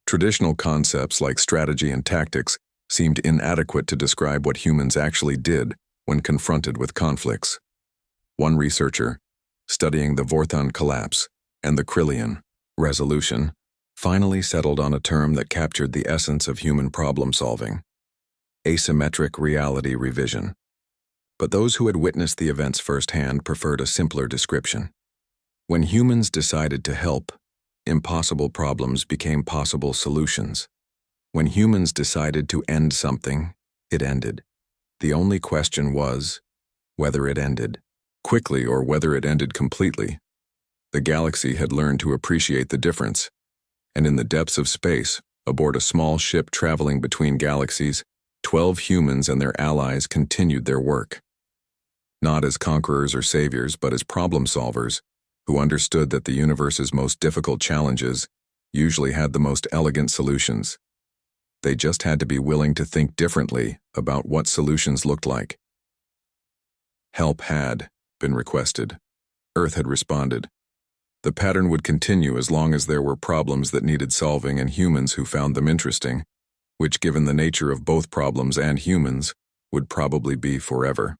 Traditional concepts like strategy and tactics seemed inadequate to describe what humans actually did when confronted with conflicts. One researcher, studying the Vorthon collapse and the Krillian resolution, finally settled on a term that captured the essence of human problem-solving: asymmetric reality revision. But those who had witnessed the events firsthand preferred a simpler description. When humans decided to help, impossible problems became possible solutions. When humans decided to end something, it ended. The only question was whether it ended quickly or whether it ended completely. The galaxy had learned to appreciate the difference, and in the depths of space, aboard a small ship traveling between galaxies, 12 humans and their allies continued their work. not as conquerors or saviors, but as problem solvers, who understood that the universe's most difficult challenges usually had the most elegant solutions. They just had to be willing to think differently about what solutions looked like. Help had been requested. Earth had responded. The pattern would continue as long as there were problems that needed solving and humans who found them interesting, which, given the nature of both problems and humans, would probably be forever.